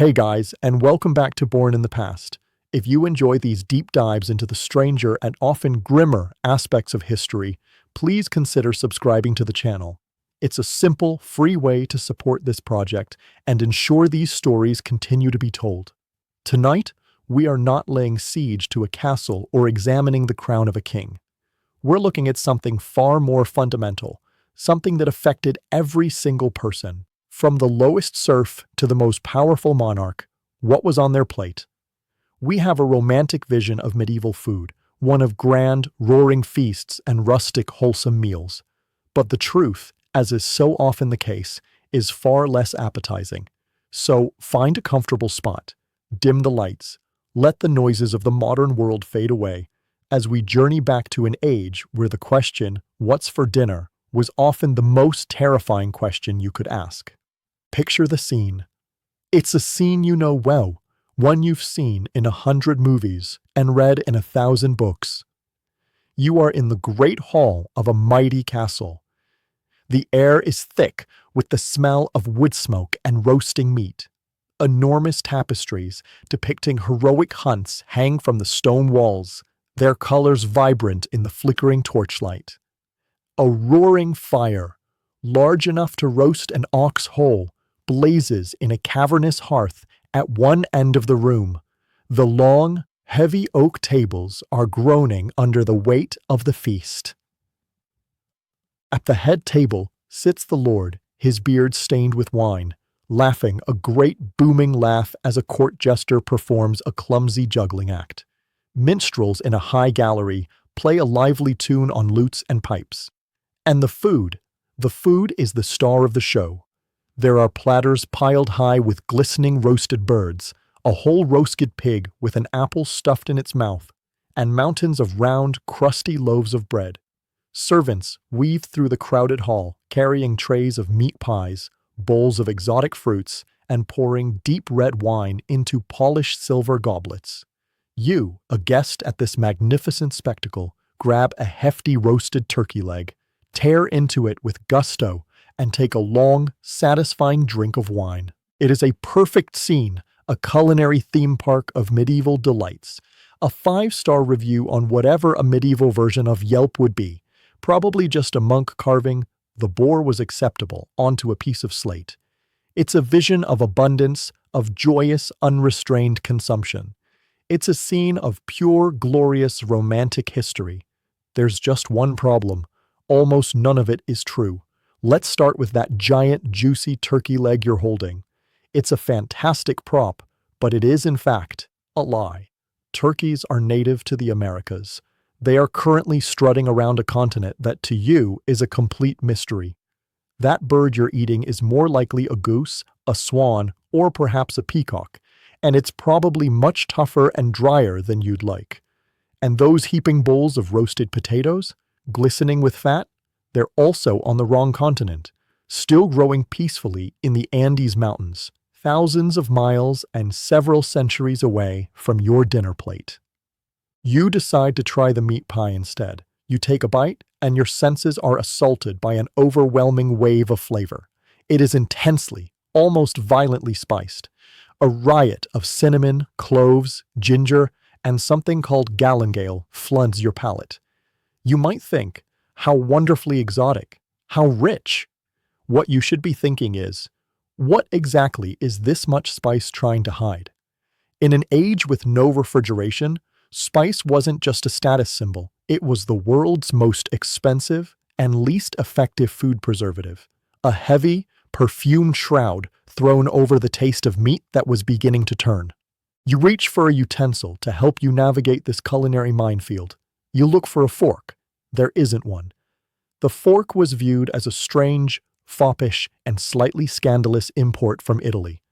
Hey guys, and welcome back to Born in the Past. If you enjoy these deep dives into the stranger and often grimmer aspects of history, please consider subscribing to the channel. It's a simple, free way to support this project and ensure these stories continue to be told. Tonight, we are not laying siege to a castle or examining the crown of a king. We're looking at something far more fundamental, something that affected every single person. From the lowest serf to the most powerful monarch, what was on their plate? We have a romantic vision of medieval food, one of grand, roaring feasts and rustic, wholesome meals. But the truth, as is so often the case, is far less appetizing. So find a comfortable spot, dim the lights, let the noises of the modern world fade away, as we journey back to an age where the question, "What's for dinner?" was often the most terrifying question you could ask. Picture the scene. It's a scene you know well, one you've seen in 100 movies and read in 1,000 books. You are in the great hall of a mighty castle. The air is thick with the smell of wood smoke and roasting meat. Enormous tapestries depicting heroic hunts hang from the stone walls, their colors vibrant in the flickering torchlight. A roaring fire, large enough to roast an ox whole, blazes in a cavernous hearth at one end of the room. The long, heavy oak tables are groaning under the weight of the feast. At the head table sits the lord, his beard stained with wine, laughing a great booming laugh as a court jester performs a clumsy juggling act. Minstrels in a high gallery play a lively tune on lutes and pipes. And the food is the star of the show. There are platters piled high with glistening roasted birds, a whole roasted pig with an apple stuffed in its mouth, and mountains of round, crusty loaves of bread. Servants weave through the crowded hall, carrying trays of meat pies, bowls of exotic fruits, and pouring deep red wine into polished silver goblets. You, a guest at this magnificent spectacle, grab a hefty roasted turkey leg, tear into it with gusto, and take a long, satisfying drink of wine. It is a perfect scene, a culinary theme park of medieval delights. A 5-star review on whatever a medieval version of Yelp would be. Probably just a monk carving "the boar was acceptable" onto a piece of slate. It's a vision of abundance, of joyous, unrestrained consumption. It's a scene of pure, glorious, romantic history. There's just one problem. Almost none of it is true. Let's start with that giant, juicy turkey leg you're holding. It's a fantastic prop, but it is, in fact, a lie. Turkeys are native to the Americas. They are currently strutting around a continent that, to you, is a complete mystery. That bird you're eating is more likely a goose, a swan, or perhaps a peacock, and it's probably much tougher and drier than you'd like. And those heaping bowls of roasted potatoes, glistening with fat, they're also on the wrong continent, still growing peacefully in the Andes Mountains, thousands of miles and several centuries away from your dinner plate. You decide to try the meat pie instead. You take a bite, and your senses are assaulted by an overwhelming wave of flavor. It is intensely, almost violently spiced. A riot of cinnamon, cloves, ginger, and something called galangal floods your palate. You might think, how wonderfully exotic, how rich. What you should be thinking is, what exactly is this much spice trying to hide? In an age with no refrigeration, spice wasn't just a status symbol, it was the world's most expensive and least effective food preservative, a heavy, perfumed shroud thrown over the taste of meat that was beginning to turn. You reach for a utensil to help you navigate this culinary minefield. You look for a fork. There isn't one. The fork was viewed as a strange, foppish, and slightly scandalous import from Italy.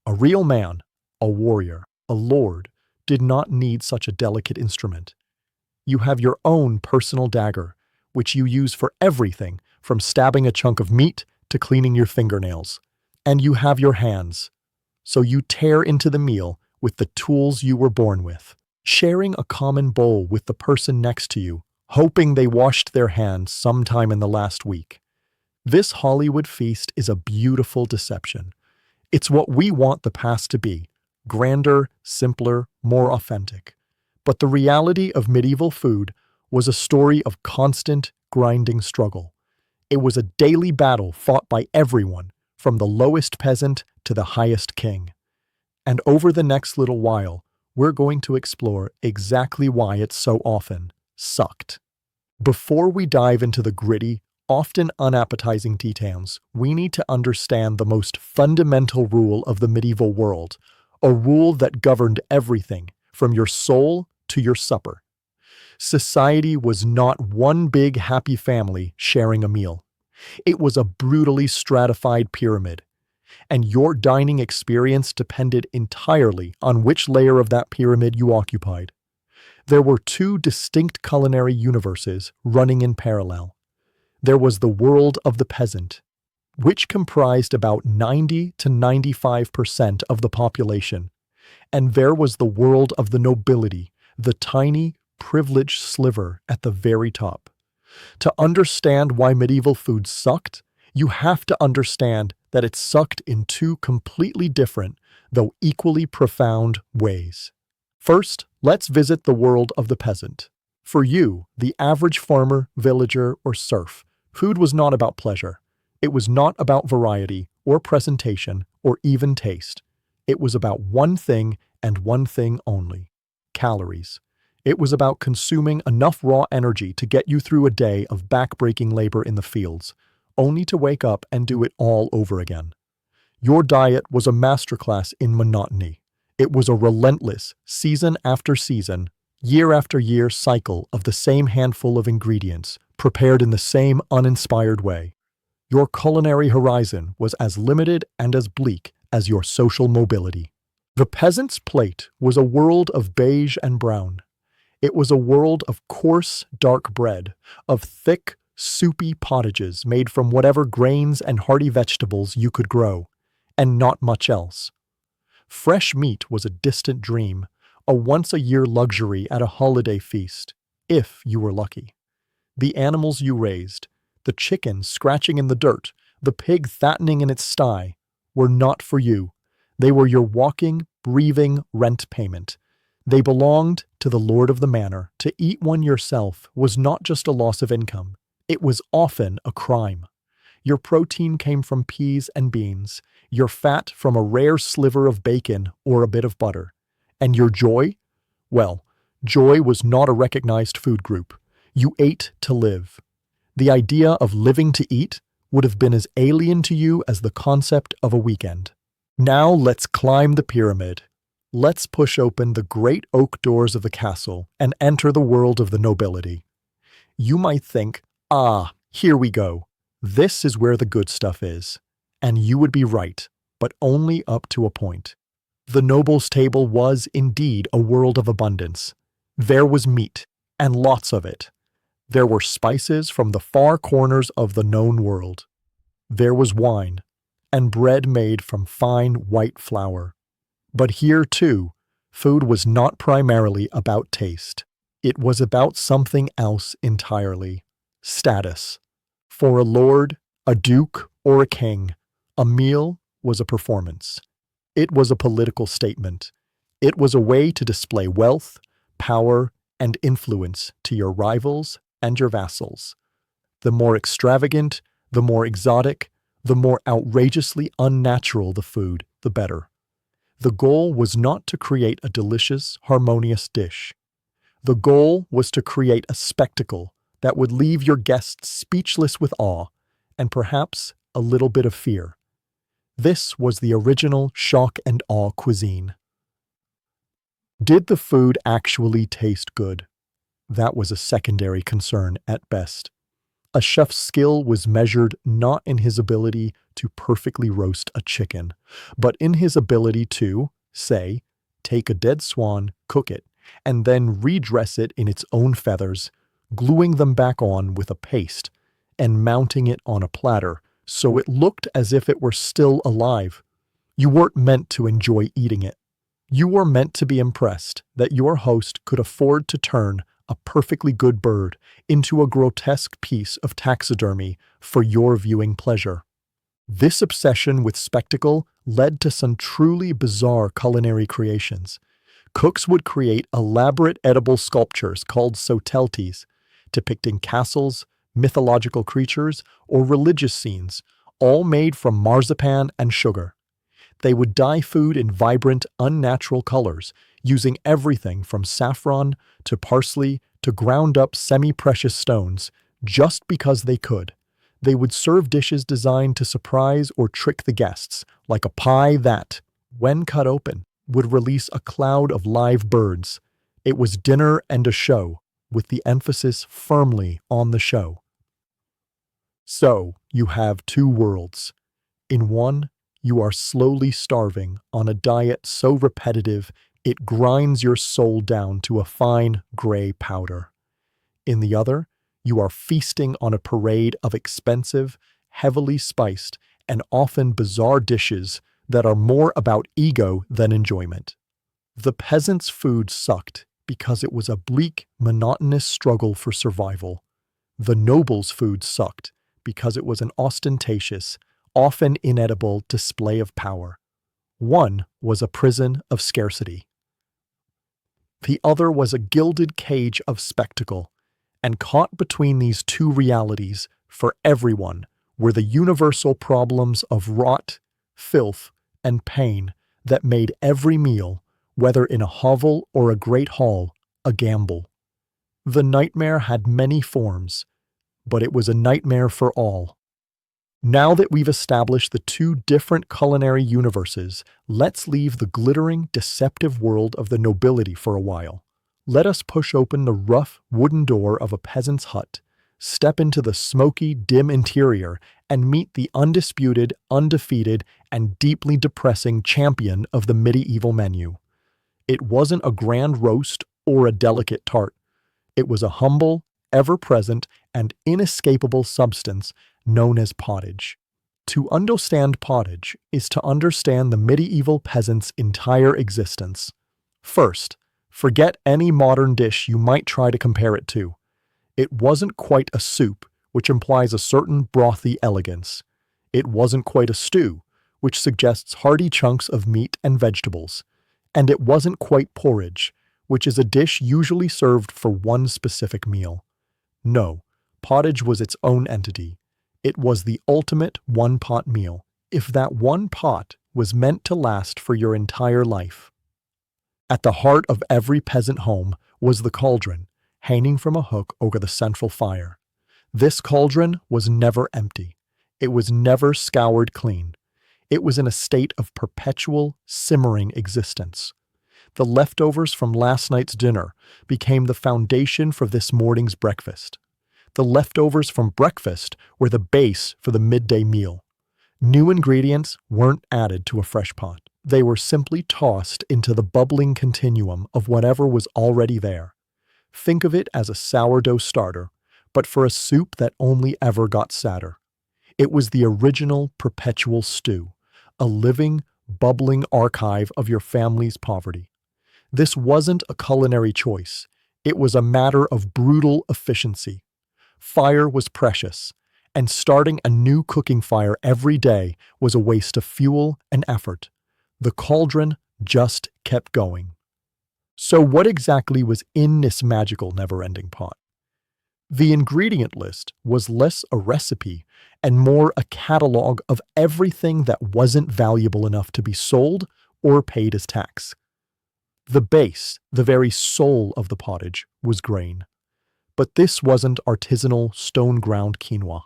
A real man, a warrior, a lord, did not need such a delicate instrument. You have your own personal dagger, which you use for everything from stabbing a chunk of meat to cleaning your fingernails. And you have your hands. So you tear into the meal with the tools you were born with, sharing a common bowl with the person next to you, hoping they washed their hands sometime in the last week. This Hollywood feast is a beautiful deception. It's what we want the past to be: grander, simpler, more authentic. But the reality of medieval food was a story of constant, grinding struggle. It was a daily battle fought by everyone, from the lowest peasant to the highest king. And over the next little while, we're going to explore exactly why it so often sucked. Before we dive into the gritty, often unappetizing details, we need to understand the most fundamental rule of the medieval world, a rule that governed everything, from your soul to your supper. Society was not one big happy family sharing a meal. It was a brutally stratified pyramid, and your dining experience depended entirely on which layer of that pyramid you occupied. There were two distinct culinary universes running in parallel. There was the world of the peasant, which comprised about 90 to 95% of the population, and there was the world of the nobility, the tiny, privileged sliver at the very top. To understand why medieval food sucked, you have to understand that it sucked in two completely different, though equally profound, ways. First, let's visit the world of the peasant. For you, the average farmer, villager, or serf, food was not about pleasure. It was not about variety, or presentation, or even taste. It was about one thing and one thing only: calories. It was about consuming enough raw energy to get you through a day of back-breaking labor in the fields, only to wake up and do it all over again. Your diet was a masterclass in monotony. It was a relentless, season after season, year after year cycle of the same handful of ingredients, prepared in the same uninspired way. Your culinary horizon was as limited and as bleak as your social mobility. The peasant's plate was a world of beige and brown. It was a world of coarse, dark bread, of thick, soupy pottages made from whatever grains and hearty vegetables you could grow, and not much else. Fresh meat was a distant dream, a once-a-year luxury at a holiday feast, if you were lucky. The animals you raised, the chicken scratching in the dirt, the pig fattening in its sty, were not for you. They were your walking, breathing rent payment. They belonged to the lord of the manor. To eat one yourself was not just a loss of income. It was often a crime. Your protein came from peas and beans, your fat from a rare sliver of bacon or a bit of butter. And your joy? Well, joy was not a recognized food group. You ate to live. The idea of living to eat would have been as alien to you as the concept of a weekend. Now let's climb the pyramid. Let's push open the great oak doors of the castle and enter the world of the nobility. You might think, here we go. This is where the good stuff is. And you would be right, but only up to a point. The noble's table was indeed a world of abundance. There was meat, and lots of it. There were spices from the far corners of the known world. There was wine, and bread made from fine white flour. But here, too, food was not primarily about taste. It was about something else entirely: status. For a lord, a duke, or a king, a meal was a performance. It was a political statement. It was a way to display wealth, power, and influence to your rivals and your vassals. The more extravagant, the more exotic, the more outrageously unnatural the food, the better. The goal was not to create a delicious, harmonious dish. The goal was to create a spectacle that would leave your guests speechless with awe and perhaps a little bit of fear. This was the original shock and awe cuisine. Did the food actually taste good? That was a secondary concern at best. A chef's skill was measured not in his ability to perfectly roast a chicken, but in his ability to, say, take a dead swan, cook it, and then redress it in its own feathers, gluing them back on with a paste, and mounting it on a platter so it looked as if it were still alive. You weren't meant to enjoy eating it. You were meant to be impressed that your host could afford to turn a perfectly good bird into a grotesque piece of taxidermy for your viewing pleasure. This obsession with spectacle led to some truly bizarre culinary creations. Cooks would create elaborate edible sculptures called soteltes, depicting castles, mythological creatures, or religious scenes, all made from marzipan and sugar. They would dye food in vibrant, unnatural colors, using everything from saffron to parsley to ground-up semi-precious stones, just because they could. They would serve dishes designed to surprise or trick the guests, like a pie that, when cut open, would release a cloud of live birds. It was dinner and a show, with the emphasis firmly on the show. So, you have two worlds. In one, you are slowly starving on a diet so repetitive it grinds your soul down to a fine gray powder. In the other, you are feasting on a parade of expensive, heavily spiced, and often bizarre dishes that are more about ego than enjoyment. The peasant's food sucked because it was a bleak, monotonous struggle for survival. The noble's food sucked because it was an ostentatious, often inedible display of power. One was a prison of scarcity. The other was a gilded cage of spectacle, and caught between these two realities, for everyone, were the universal problems of rot, filth, and pain that made every meal, whether in a hovel or a great hall, a gamble. The nightmare had many forms, but it was a nightmare for all. Now that we've established the two different culinary universes, let's leave the glittering, deceptive world of the nobility for a while. Let us push open the rough wooden door of a peasant's hut, step into the smoky, dim interior, and meet the undisputed, undefeated, and deeply depressing champion of the medieval menu. It wasn't a grand roast or a delicate tart. It was a humble, ever-present, and inescapable substance known as pottage. To understand pottage is to understand the medieval peasant's entire existence. First, forget any modern dish you might try to compare it to. It wasn't quite a soup, which implies a certain brothy elegance. It wasn't quite a stew, which suggests hearty chunks of meat and vegetables. And it wasn't quite porridge, which is a dish usually served for one specific meal. No, pottage was its own entity. It was the ultimate one-pot meal, if that one pot was meant to last for your entire life. At the heart of every peasant home was the cauldron, hanging from a hook over the central fire. This cauldron was never empty. It was never scoured clean. It was in a state of perpetual, simmering existence. The leftovers from last night's dinner became the foundation for this morning's breakfast. The leftovers from breakfast were the base for the midday meal. New ingredients weren't added to a fresh pot. They were simply tossed into the bubbling continuum of whatever was already there. Think of it as a sourdough starter, but for a soup that only ever got sadder. It was the original perpetual stew, a living, bubbling archive of your family's poverty. This wasn't a culinary choice. It was a matter of brutal efficiency. Fire was precious, and starting a new cooking fire every day was a waste of fuel and effort. The cauldron just kept going. So what exactly was in this magical never-ending pot? The ingredient list was less a recipe and more a catalog of everything that wasn't valuable enough to be sold or paid as tax. The base, the very soul of the pottage, was grain. But this wasn't artisanal, stone-ground quinoa.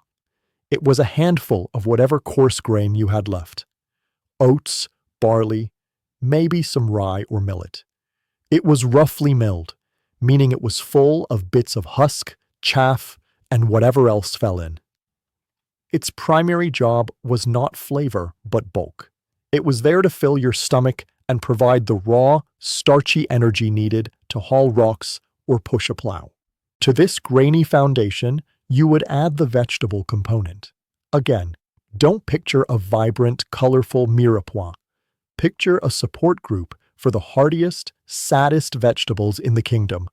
It was a handful of whatever coarse grain you had left. Oats, barley, maybe some rye or millet. It was roughly milled, meaning it was full of bits of husk, chaff, and whatever else fell in. Its primary job was not flavor, but bulk. It was there to fill your stomach and provide the raw, starchy energy needed to haul rocks or push a plow. To this grainy foundation, you would add the vegetable component. Again, don't picture a vibrant, colorful mirepoix. Picture a support group for the hardiest, saddest vegetables in the kingdom.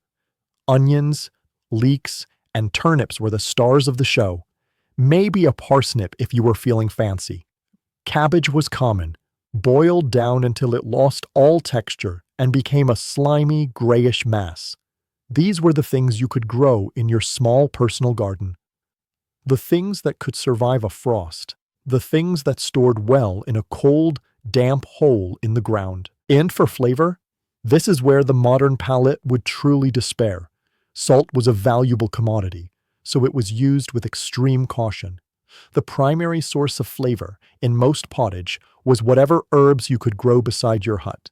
Onions, leeks, and turnips were the stars of the show. Maybe a parsnip if you were feeling fancy. Cabbage was common, boiled down until it lost all texture and became a slimy, grayish mass. These were the things you could grow in your small personal garden. The things that could survive a frost. The things that stored well in a cold, damp hole in the ground. And for flavor, this is where the modern palate would truly despair. Salt was a valuable commodity, so it was used with extreme caution. The primary source of flavor in most pottage was whatever herbs you could grow beside your hut.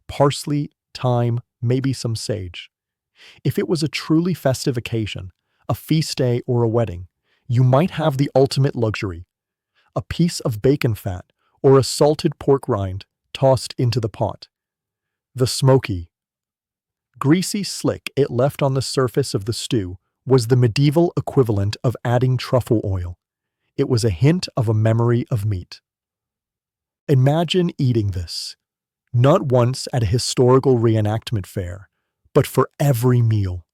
Parsley, thyme, maybe some sage. If it was a truly festive occasion, a feast day or a wedding, you might have the ultimate luxury: a piece of bacon fat or a salted pork rind tossed into the pot. The smoky, greasy slick it left on the surface of the stew was the medieval equivalent of adding truffle oil. It was a hint of a memory of meat. Imagine eating this, not once at a historical reenactment fair, but for every meal,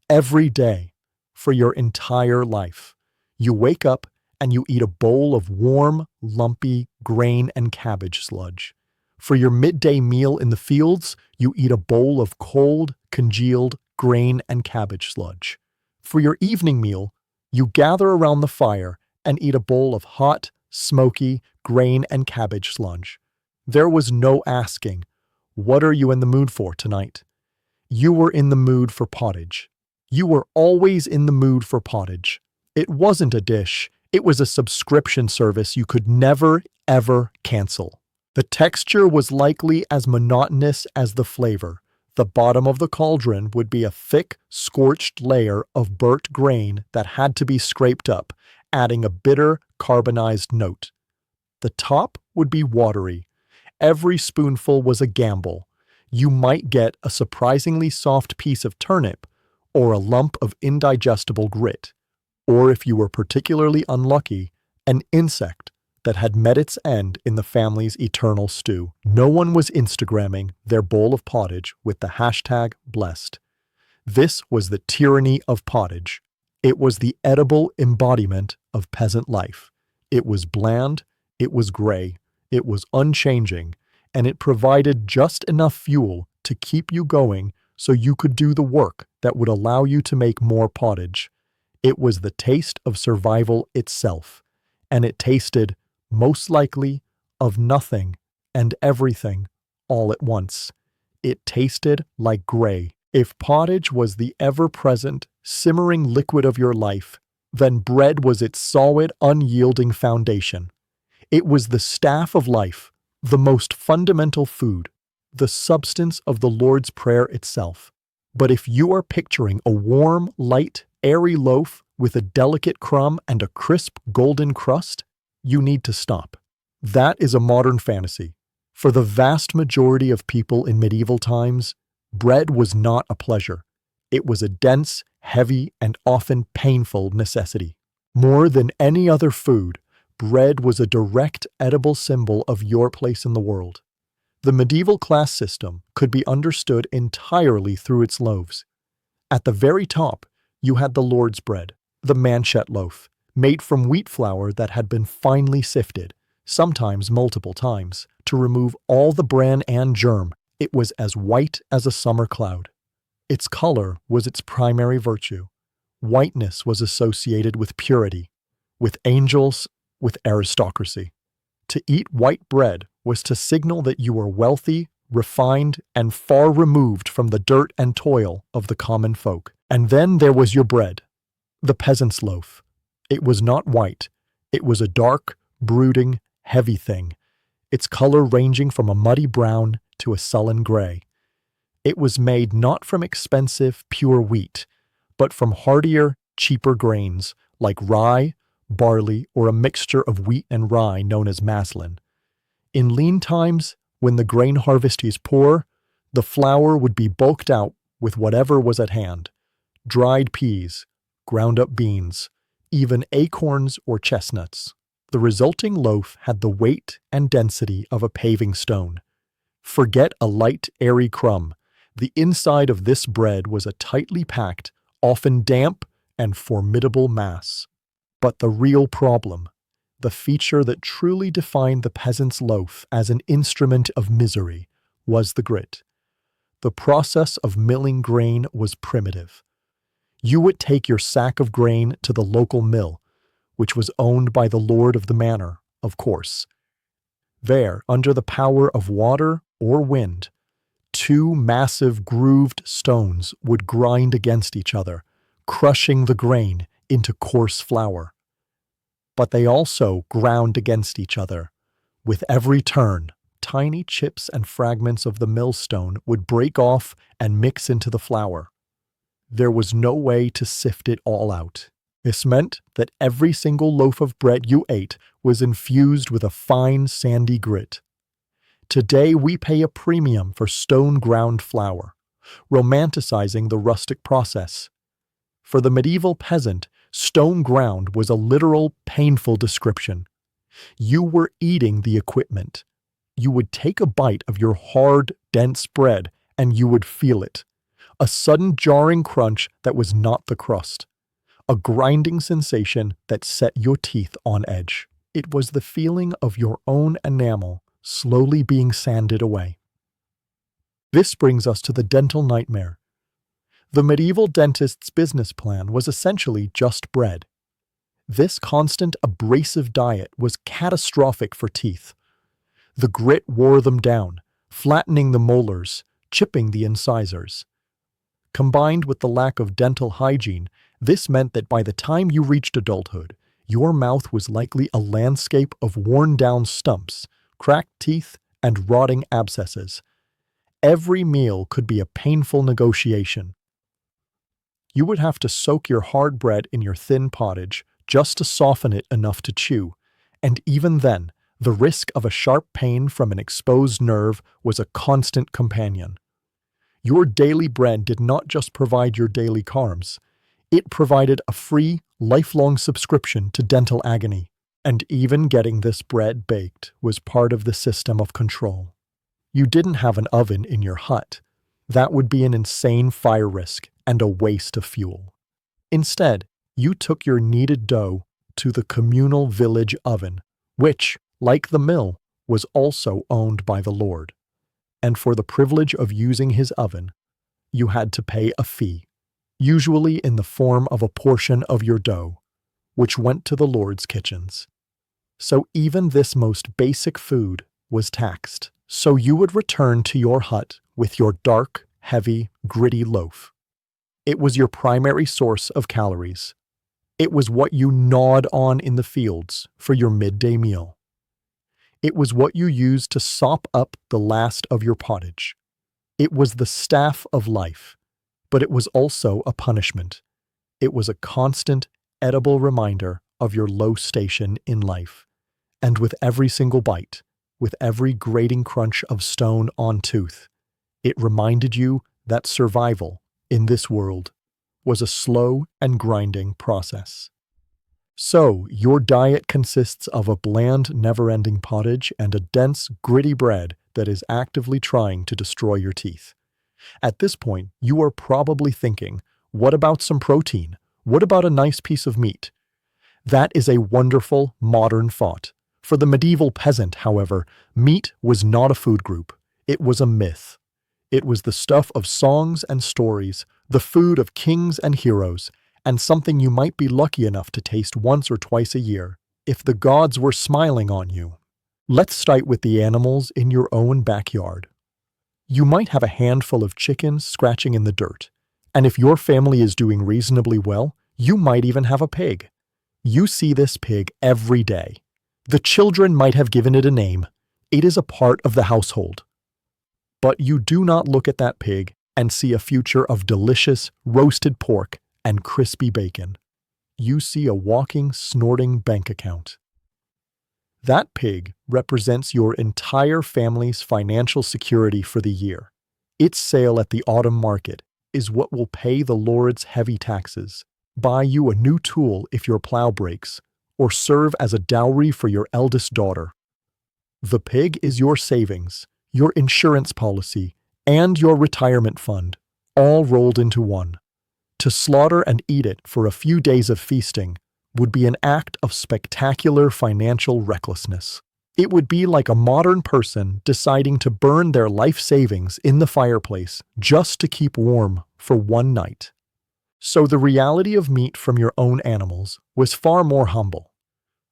every day, for your entire life. You wake up and you eat a bowl of warm, lumpy grain and cabbage sludge. For your midday meal in the fields, you eat a bowl of cold, congealed grain and cabbage sludge. For your evening meal, you gather around the fire and eat a bowl of hot, smoky grain and cabbage sludge. There was no asking, "What are you in the mood for tonight?" You were in the mood for pottage. You were always in the mood for pottage. It wasn't a dish, it was a subscription service you could never, ever cancel. The texture was likely as monotonous as the flavor. The bottom of the cauldron would be a thick, scorched layer of burnt grain that had to be scraped up, adding a bitter, carbonized note. The top would be watery. Every spoonful was a gamble. You might get a surprisingly soft piece of turnip or a lump of indigestible grit, or if you were particularly unlucky, an insect that had met its end in the family's eternal stew. No one was Instagramming their bowl of pottage with the hashtag blessed. This was the tyranny of pottage. It was the edible embodiment of peasant life. It was bland, it was gray, it was unchanging, and it provided just enough fuel to keep you going so you could do the work that would allow you to make more pottage. It was the taste of survival itself, and it tasted, most likely, of nothing and everything all at once. It tasted like gray. If pottage was the ever-present, simmering liquid of your life, then bread was its solid, unyielding foundation. It was the staff of life, the most fundamental food, the substance of the Lord's Prayer itself. But if you are picturing a warm, light, airy loaf with a delicate crumb and a crisp, golden crust, you need to stop. That is a modern fantasy. For the vast majority of people in medieval times, bread was not a pleasure. It was a dense, heavy, and often painful necessity. More than any other food, bread was a direct, edible symbol of your place in the world. The medieval class system could be understood entirely through its loaves. At the very top, you had the Lord's bread, the manchet loaf, made from wheat flour that had been finely sifted, sometimes multiple times, to remove all the bran and germ. It was as white as a summer cloud. Its color was its primary virtue. Whiteness was associated with purity, with angels, with aristocracy. To eat white bread was to signal that you were wealthy, refined, and far removed from the dirt and toil of the common folk. And then there was your bread, the peasant's loaf. It was not white. It was a dark, brooding, heavy thing, its color ranging from a muddy brown to a sullen gray. It was made not from expensive, pure wheat, but from hardier, cheaper grains like rye, barley, or a mixture of wheat and rye known as maslin. In lean times, when the grain harvest is poor, the flour would be bulked out with whatever was at hand: dried peas, ground-up beans, even acorns or chestnuts. The resulting loaf had the weight and density of a paving stone. Forget a light, airy crumb. The inside of this bread was a tightly packed, often damp, and formidable mass. But the real problem, the feature that truly defined the peasant's loaf as an instrument of misery was the grit. The process of milling grain was primitive. You would take your sack of grain to the local mill, which was owned by the lord of the manor, of course. There, under the power of water or wind, two massive grooved stones would grind against each other, crushing the grain into coarse flour. But they also ground against each other. With every turn, tiny chips and fragments of the millstone would break off and mix into the flour. There was no way to sift it all out. This meant that every single loaf of bread you ate was infused with a fine, sandy grit. Today we pay a premium for stone-ground flour, romanticizing the rustic process. For the medieval peasant, stone ground was a literal, painful description. You were eating the equipment. You would take a bite of your hard, dense bread, and you would feel it. A sudden jarring crunch that was not the crust. A grinding sensation that set your teeth on edge. It was the feeling of your own enamel slowly being sanded away. This brings us to the dental nightmare. The medieval dentist's business plan was essentially just bread. This constant abrasive diet was catastrophic for teeth. The grit wore them down, flattening the molars, chipping the incisors. Combined with the lack of dental hygiene, this meant that by the time you reached adulthood, your mouth was likely a landscape of worn-down stumps, cracked teeth, and rotting abscesses. Every meal could be a painful negotiation. You would have to soak your hard bread in your thin pottage just to soften it enough to chew, and even then, the risk of a sharp pain from an exposed nerve was a constant companion. Your daily bread did not just provide your daily carbs. It provided a free, lifelong subscription to dental agony. And even getting this bread baked was part of the system of control. You didn't have an oven in your hut. That would be an insane fire risk and a waste of fuel. Instead, you took your kneaded dough to the communal village oven, which, like the mill, was also owned by the lord. And for the privilege of using his oven, you had to pay a fee, usually in the form of a portion of your dough, which went to the lord's kitchens. So even this most basic food was taxed. So you would return to your hut with your dark, heavy, gritty loaf. It was your primary source of calories. It was what you gnawed on in the fields for your midday meal. It was what you used to sop up the last of your pottage. It was the staff of life, but it was also a punishment. It was a constant, edible reminder of your low station in life. And with every single bite, with every grating crunch of stone on tooth, it reminded you that survival in this world was a slow and grinding process. So, your diet consists of a bland, never-ending pottage and a dense, gritty bread that is actively trying to destroy your teeth. At this point, you are probably thinking, what about some protein? What about a nice piece of meat? That is a wonderful, modern thought. For the medieval peasant, however, meat was not a food group. It was a myth. It was the stuff of songs and stories, the food of kings and heroes, and something you might be lucky enough to taste once or twice a year, if the gods were smiling on you. Let's start with the animals in your own backyard. You might have a handful of chickens scratching in the dirt, and if your family is doing reasonably well, you might even have a pig. You see this pig every day. The children might have given it a name. It is a part of the household. But you do not look at that pig and see a future of delicious roasted pork and crispy bacon. You see a walking, snorting bank account. That pig represents your entire family's financial security for the year. Its sale at the autumn market is what will pay the lord's heavy taxes, buy you a new tool if your plow breaks, or serve as a dowry for your eldest daughter. The pig is your savings, your insurance policy, and your retirement fund, all rolled into one. To slaughter and eat it for a few days of feasting would be an act of spectacular financial recklessness. It would be like a modern person deciding to burn their life savings in the fireplace just to keep warm for one night. So the reality of meat from your own animals was far more humble.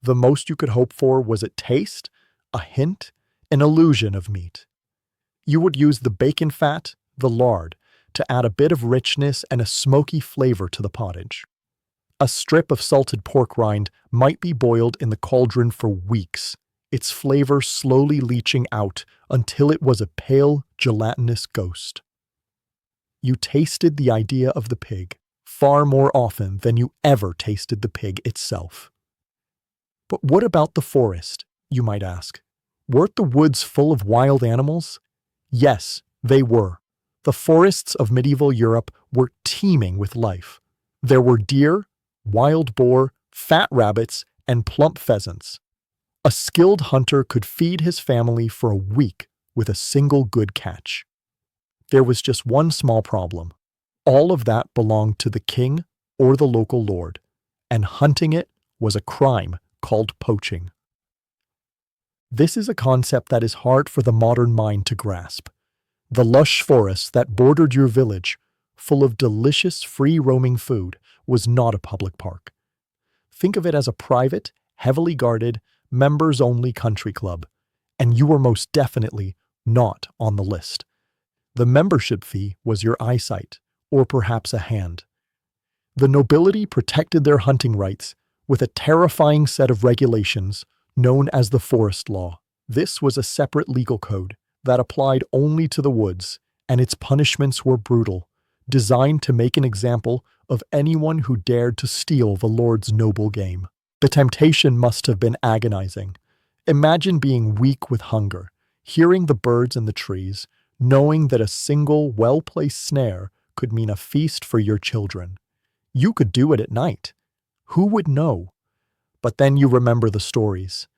The most you could hope for was a taste, a hint, an illusion of meat. You would use the bacon fat, the lard, to add a bit of richness and a smoky flavor to the pottage. A strip of salted pork rind might be boiled in the cauldron for weeks, its flavor slowly leaching out until it was a pale, gelatinous ghost. You tasted the idea of the pig far more often than you ever tasted the pig itself. But what about the forest, you might ask? Weren't the woods full of wild animals? Yes, they were. The forests of medieval Europe were teeming with life. There were deer, wild boar, fat rabbits, and plump pheasants. A skilled hunter could feed his family for a week with a single good catch. There was just one small problem. All of that belonged to the king or the local lord, and hunting it was a crime called poaching. This is a concept that is hard for the modern mind to grasp. The lush forest that bordered your village, full of delicious free-roaming food, was not a public park. Think of it as a private, heavily guarded, members-only country club, and you were most definitely not on the list. The membership fee was your eyesight, or perhaps a hand. The nobility protected their hunting rights with a terrifying set of regulations known as the Forest Law. This was a separate legal code that applied only to the woods, and its punishments were brutal, designed to make an example of anyone who dared to steal the Lord's noble game. The temptation must have been agonizing. Imagine being weak with hunger, hearing the birds in the trees, knowing that a single well-placed snare could mean a feast for your children. You could do it at night. Who would know? But then you remember the stories.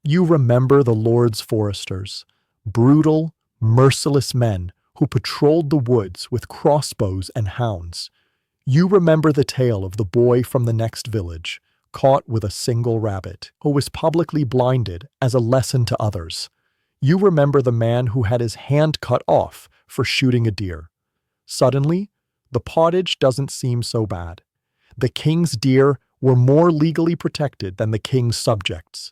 You remember the Lord's foresters, brutal, merciless men who patrolled the woods with crossbows and hounds. You remember the tale of the boy from the next village, caught with a single rabbit, who was publicly blinded as a lesson to others. You remember the man who had his hand cut off for shooting a deer. Suddenly, the pottage doesn't seem so bad. The king's deer were more legally protected than the king's subjects.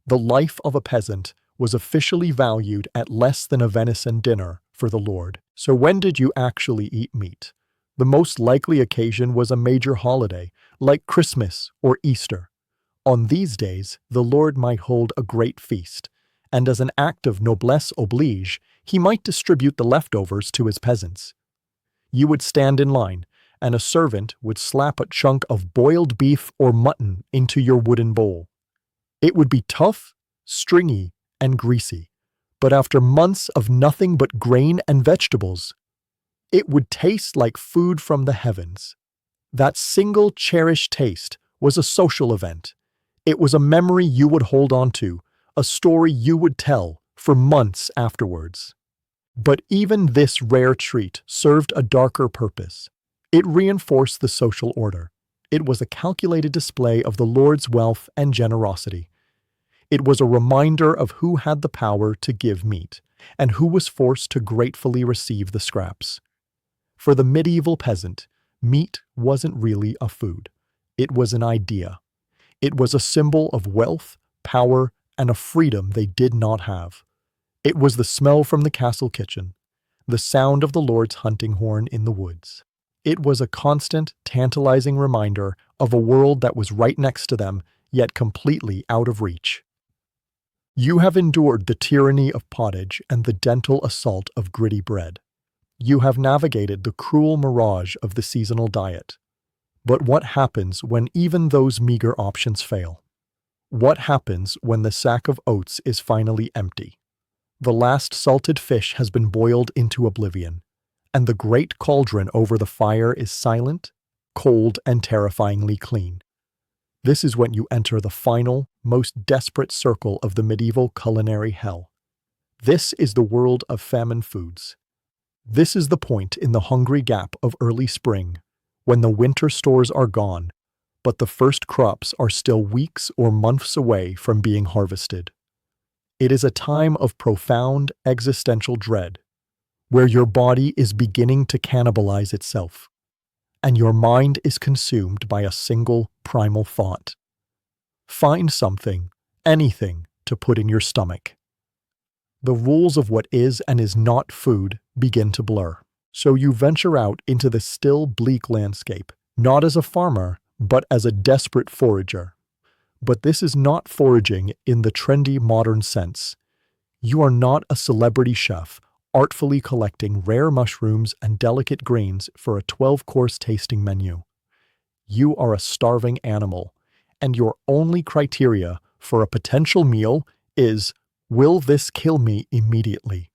The life of a peasant was officially valued at less than a venison dinner for the Lord. So when did you actually eat meat? The most likely occasion was a major holiday, like Christmas or Easter. On these days, the Lord might hold a great feast, and as an act of noblesse oblige, he might distribute the leftovers to his peasants. You would stand in line, and a servant would slap a chunk of boiled beef or mutton into your wooden bowl. It would be tough, stringy, and greasy, but after months of nothing but grain and vegetables, it would taste like food from the heavens. That single cherished taste was a social event. It was a memory you would hold on to, a story you would tell for months afterwards. But even this rare treat served a darker purpose. It reinforced the social order. It was a calculated display of the Lord's wealth and generosity. It was a reminder of who had the power to give meat, and who was forced to gratefully receive the scraps. For the medieval peasant, meat wasn't really a food. It was an idea. It was a symbol of wealth, power, and a freedom they did not have. It was the smell from the castle kitchen, the sound of the Lord's hunting horn in the woods. It was a constant, tantalizing reminder of a world that was right next to them, yet completely out of reach. You have endured the tyranny of pottage and the dental assault of gritty bread. You have navigated the cruel mirage of the seasonal diet. But what happens when even those meager options fail? What happens when the sack of oats is finally empty? The last salted fish has been boiled into oblivion, and the great cauldron over the fire is silent, cold, and terrifyingly clean. This is when you enter the final, most desperate circle of the medieval culinary hell. This is the world of famine foods. This is the point in the hungry gap of early spring, when the winter stores are gone, but the first crops are still weeks or months away from being harvested. It is a time of profound existential dread, where your body is beginning to cannibalize itself, and your mind is consumed by a single primal thought. Find something, anything, to put in your stomach. The rules of what is and is not food begin to blur. So you venture out into the still bleak landscape, not as a farmer, but as a desperate forager. But this is not foraging in the trendy modern sense. You are not a celebrity chef artfully collecting rare mushrooms and delicate grains for a 12-course tasting menu. You are a starving animal, and your only criteria for a potential meal is, will this kill me immediately?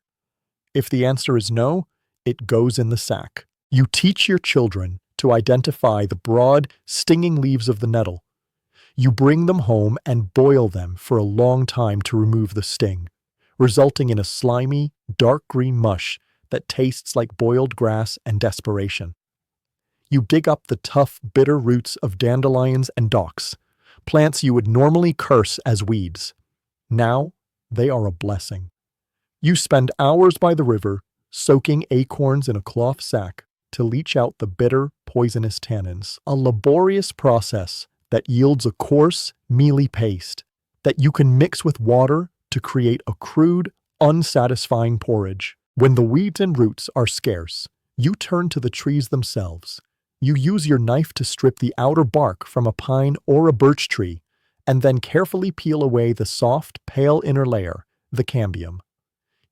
If the answer is no, it goes in the sack. You teach your children to identify the broad, stinging leaves of the nettle. You bring them home and boil them for a long time to remove the sting, resulting in a slimy, dark green mush that tastes like boiled grass and desperation. You dig up the tough, bitter roots of dandelions and docks, plants you would normally curse as weeds. Now, they are a blessing. You spend hours by the river, soaking acorns in a cloth sack to leach out the bitter, poisonous tannins, a laborious process that yields a coarse, mealy paste that you can mix with water to create a crude, unsatisfying porridge. When the weeds and roots are scarce, you turn to the trees themselves. You use your knife to strip the outer bark from a pine or a birch tree, and then carefully peel away the soft, pale inner layer, the cambium.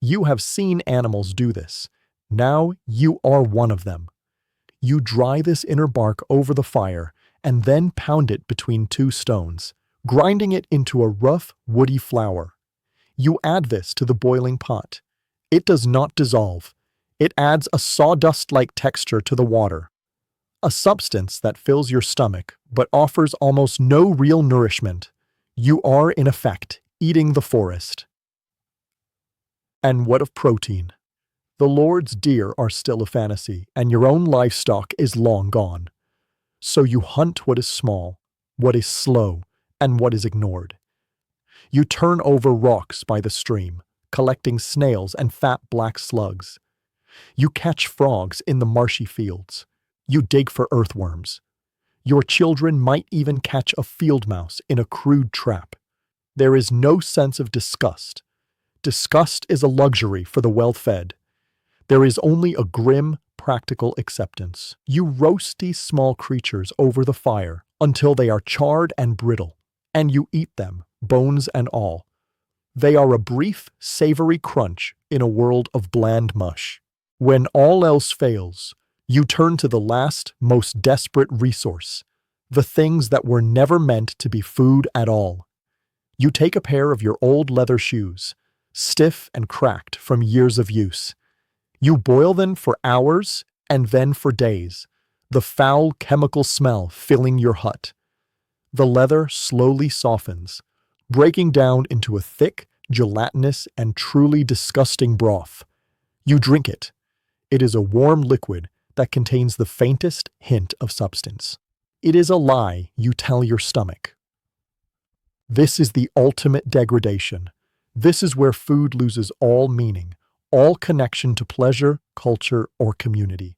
You have seen animals do this. Now you are one of them. You dry this inner bark over the fire and then pound it between two stones, grinding it into a rough, woody flour. You add this to the boiling pot. It does not dissolve. It adds a sawdust-like texture to the water, a substance that fills your stomach but offers almost no real nourishment. You are, in effect, eating the forest. And what of protein? The Lord's deer are still a fantasy, and your own livestock is long gone. So you hunt what is small, what is slow, and what is ignored. You turn over rocks by the stream, collecting snails and fat black slugs. You catch frogs in the marshy fields. You dig for earthworms. Your children might even catch a field mouse in a crude trap. There is no sense of disgust. Disgust is a luxury for the well-fed. There is only a grim, practical acceptance. You roast these small creatures over the fire until they are charred and brittle, and you eat them, bones and all. They are a brief, savory crunch in a world of bland mush. When all else fails, you turn to the last, most desperate resource, the things that were never meant to be food at all. You take a pair of your old leather shoes, stiff and cracked from years of use. You boil them for hours and then for days, the foul chemical smell filling your hut. The leather slowly softens, breaking down into a thick, gelatinous, and truly disgusting broth. You drink it. It is a warm liquid that contains the faintest hint of substance. It is a lie you tell your stomach. This is the ultimate degradation. This is where food loses all meaning, all connection to pleasure, culture, or community.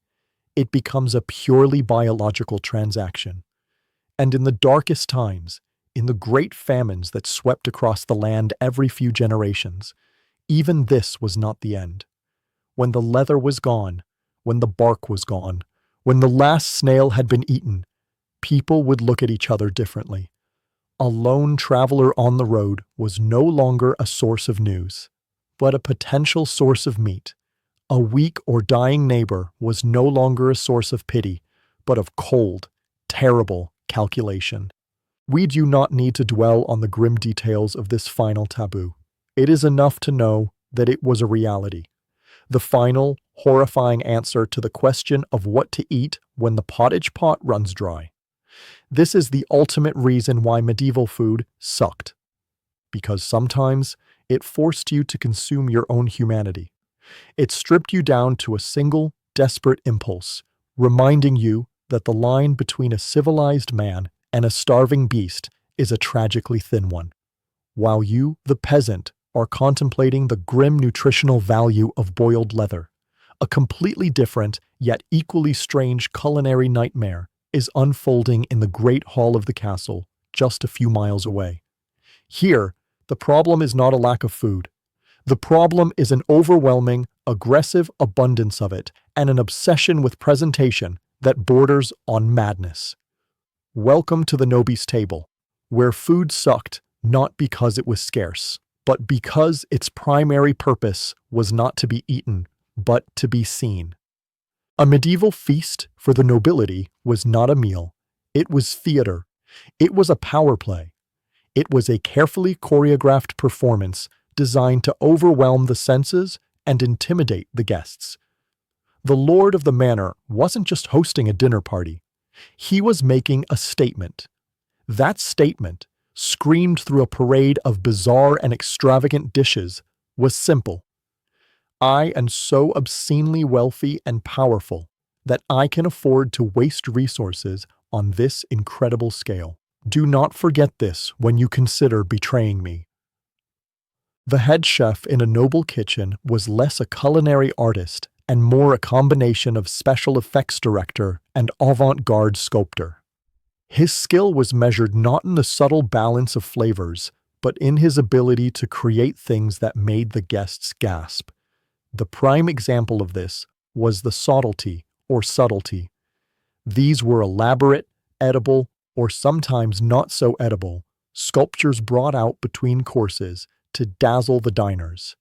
It becomes a purely biological transaction. And in the darkest times, in the great famines that swept across the land every few generations, even this was not the end. When the leather was gone, when the bark was gone, when the last snail had been eaten, people would look at each other differently. A lone traveler on the road was no longer a source of news, but a potential source of meat. A weak or dying neighbor was no longer a source of pity, but of cold, terrible calculation. We do not need to dwell on the grim details of this final taboo. It is enough to know that it was a reality. The final, horrifying answer to the question of what to eat when the pottage pot runs dry. This is the ultimate reason why medieval food sucked. Because sometimes it forced you to consume your own humanity. It stripped you down to a single, desperate impulse, reminding you that the line between a civilized man and a starving beast is a tragically thin one. While you, the peasant, are contemplating the grim nutritional value of boiled leather, a completely different, yet equally strange culinary nightmare is unfolding in the great hall of the castle, just a few miles away. Here, the problem is not a lack of food. The problem is an overwhelming, aggressive abundance of it and an obsession with presentation that borders on madness. Welcome to the Nobis table, where food sucked not because it was scarce, but because its primary purpose was not to be eaten, but to be seen. A medieval feast for the nobility was not a meal. It was theater. It was a power play. It was a carefully choreographed performance designed to overwhelm the senses and intimidate the guests. The lord of the manor wasn't just hosting a dinner party. He was making a statement. That statement, screamed through a parade of bizarre and extravagant dishes, was simple. I am so obscenely wealthy and powerful that I can afford to waste resources on this incredible scale. Do not forget this when you consider betraying me. The head chef in a noble kitchen was less a culinary artist and more a combination of special effects director and avant-garde sculptor. His skill was measured not in the subtle balance of flavors, but in his ability to create things that made the guests gasp. The prime example of this was the sottlety or subtlety. These were elaborate, edible, or sometimes not so edible, sculptures brought out between courses to dazzle the diners.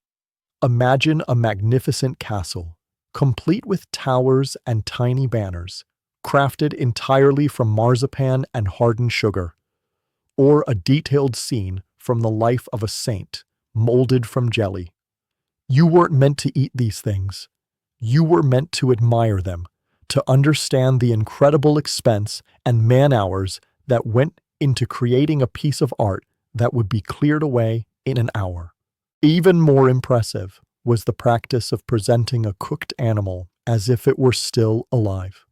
Imagine a magnificent castle, complete with towers and tiny banners, crafted entirely from marzipan and hardened sugar, or a detailed scene from the life of a saint, molded from jelly. You weren't meant to eat these things. You were meant to admire them, to understand the incredible expense and man-hours that went into creating a piece of art that would be cleared away in an hour. Even more impressive was the practice of presenting a cooked animal as if it were still alive.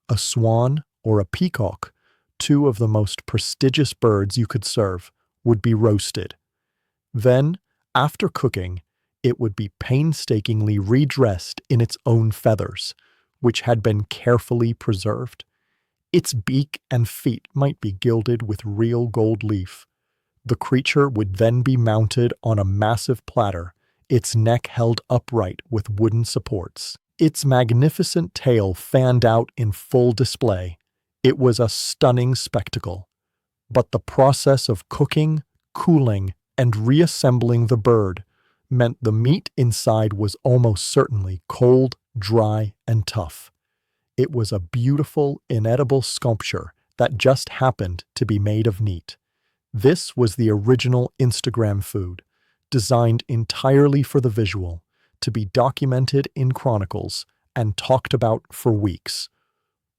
A swan or a peacock, two of the most prestigious birds you could serve, would be roasted. Then, after cooking, it would be painstakingly redressed in its own feathers, which had been carefully preserved. Its beak and feet might be gilded with real gold leaf. The creature would then be mounted on a massive platter, its neck held upright with wooden supports. Its magnificent tail fanned out in full display. It was a stunning spectacle. But the process of cooking, cooling, and reassembling the bird meant the meat inside was almost certainly cold, dry, and tough. It was a beautiful, inedible sculpture that just happened to be made of meat. This was the original Instagram food, designed entirely for the visual, to be documented in chronicles and talked about for weeks.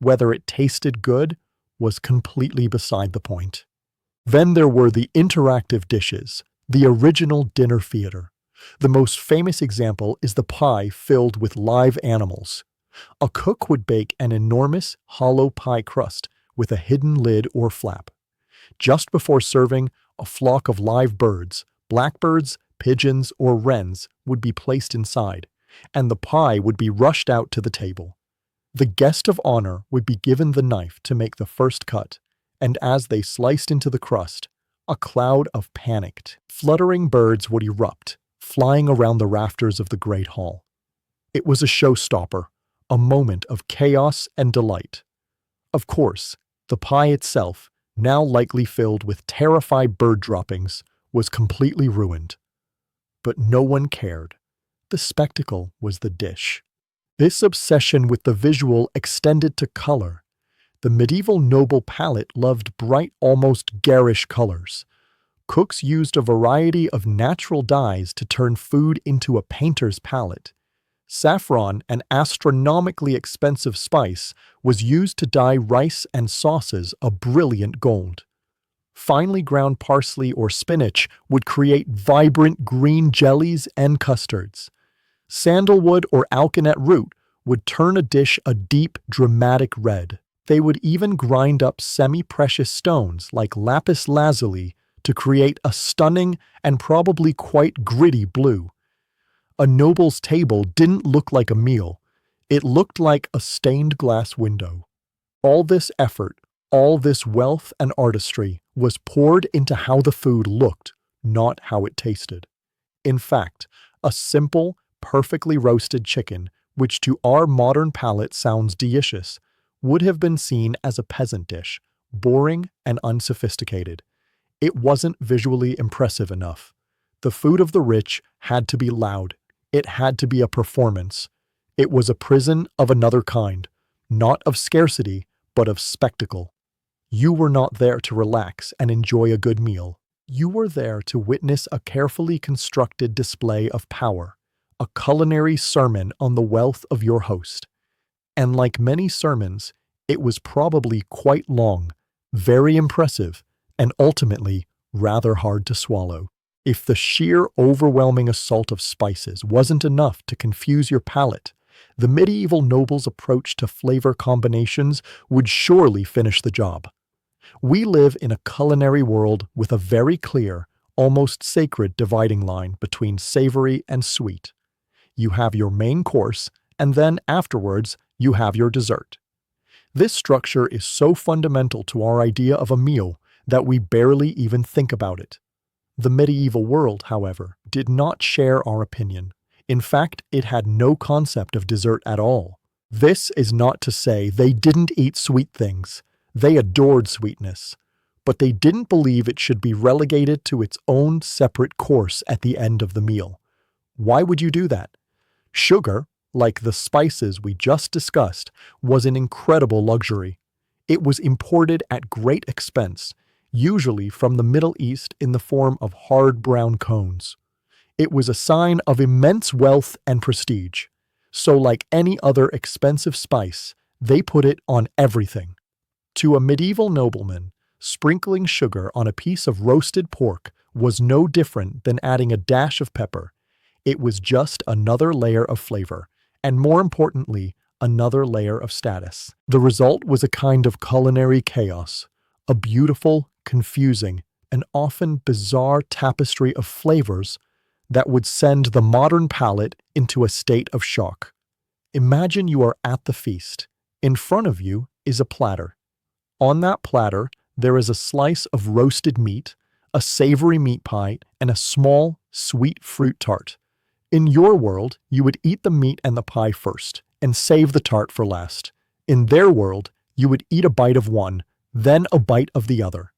Whether it tasted good was completely beside the point. Then there were the interactive dishes, the original dinner theater. The most famous example is the pie filled with live animals. A cook would bake an enormous, hollow pie crust with a hidden lid or flap. Just before serving, a flock of live birds, blackbirds, pigeons, or wrens, would be placed inside, and the pie would be rushed out to the table. The guest of honor would be given the knife to make the first cut, and as they sliced into the crust, a cloud of panicked, fluttering birds would erupt, flying around the rafters of the great hall. It was a showstopper, a moment of chaos and delight. Of course, the pie itself, now likely filled with terrified bird droppings, was completely ruined. But no one cared. The spectacle was the dish. This obsession with the visual extended to color. The medieval noble palate loved bright, almost garish colors. Cooks used a variety of natural dyes to turn food into a painter's palette. Saffron, an astronomically expensive spice, was used to dye rice and sauces a brilliant gold. Finely ground parsley or spinach would create vibrant green jellies and custards. Sandalwood or alkanet root would turn a dish a deep, dramatic red. They would even grind up semi-precious stones like lapis lazuli to create a stunning and probably quite gritty blue. A noble's table didn't look like a meal. It looked like a stained glass window. All this effort, all this wealth and artistry was poured into how the food looked, not how it tasted. In fact, a simple, perfectly roasted chicken, which to our modern palate sounds delicious, would have been seen as a peasant dish, boring and unsophisticated. It wasn't visually impressive enough. The food of the rich had to be loud. It had to be a performance. It was a prison of another kind, not of scarcity, but of spectacle. You were not there to relax and enjoy a good meal. You were there to witness a carefully constructed display of power, a culinary sermon on the wealth of your host. And like many sermons, it was probably quite long, very impressive, and ultimately rather hard to swallow. If the sheer overwhelming assault of spices wasn't enough to confuse your palate, the medieval noble's approach to flavor combinations would surely finish the job. We live in a culinary world with a very clear, almost sacred dividing line between savory and sweet. You have your main course, and then afterwards, you have your dessert. This structure is so fundamental to our idea of a meal that we barely even think about it. The medieval world, however, did not share our opinion. In fact, it had no concept of dessert at all. This is not to say they didn't eat sweet things. They adored sweetness. But they didn't believe it should be relegated to its own separate course at the end of the meal. Why would you do that? Sugar, like the spices we just discussed, was an incredible luxury. It was imported at great expense, usually from the Middle East in the form of hard brown cones. It was a sign of immense wealth and prestige. So like any other expensive spice, they put it on everything. To a medieval nobleman, sprinkling sugar on a piece of roasted pork was no different than adding a dash of pepper. It was just another layer of flavor, and more importantly, another layer of status. The result was a kind of culinary chaos, a beautiful, confusing, and often bizarre tapestry of flavors that would send the modern palate into a state of shock. Imagine you are at the feast. In front of you is a platter. On that platter, there is a slice of roasted meat, a savory meat pie, and a small, sweet fruit tart. In your world, you would eat the meat and the pie first, and save the tart for last. In their world, you would eat a bite of one, then a bite of the other.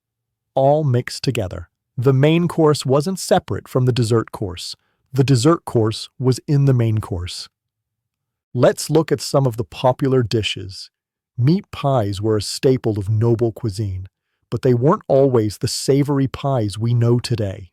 All mixed together. The main course wasn't separate from the dessert course. The dessert course was in the main course. Let's look at some of the popular dishes. Meat pies were a staple of noble cuisine, but they weren't always the savory pies we know today.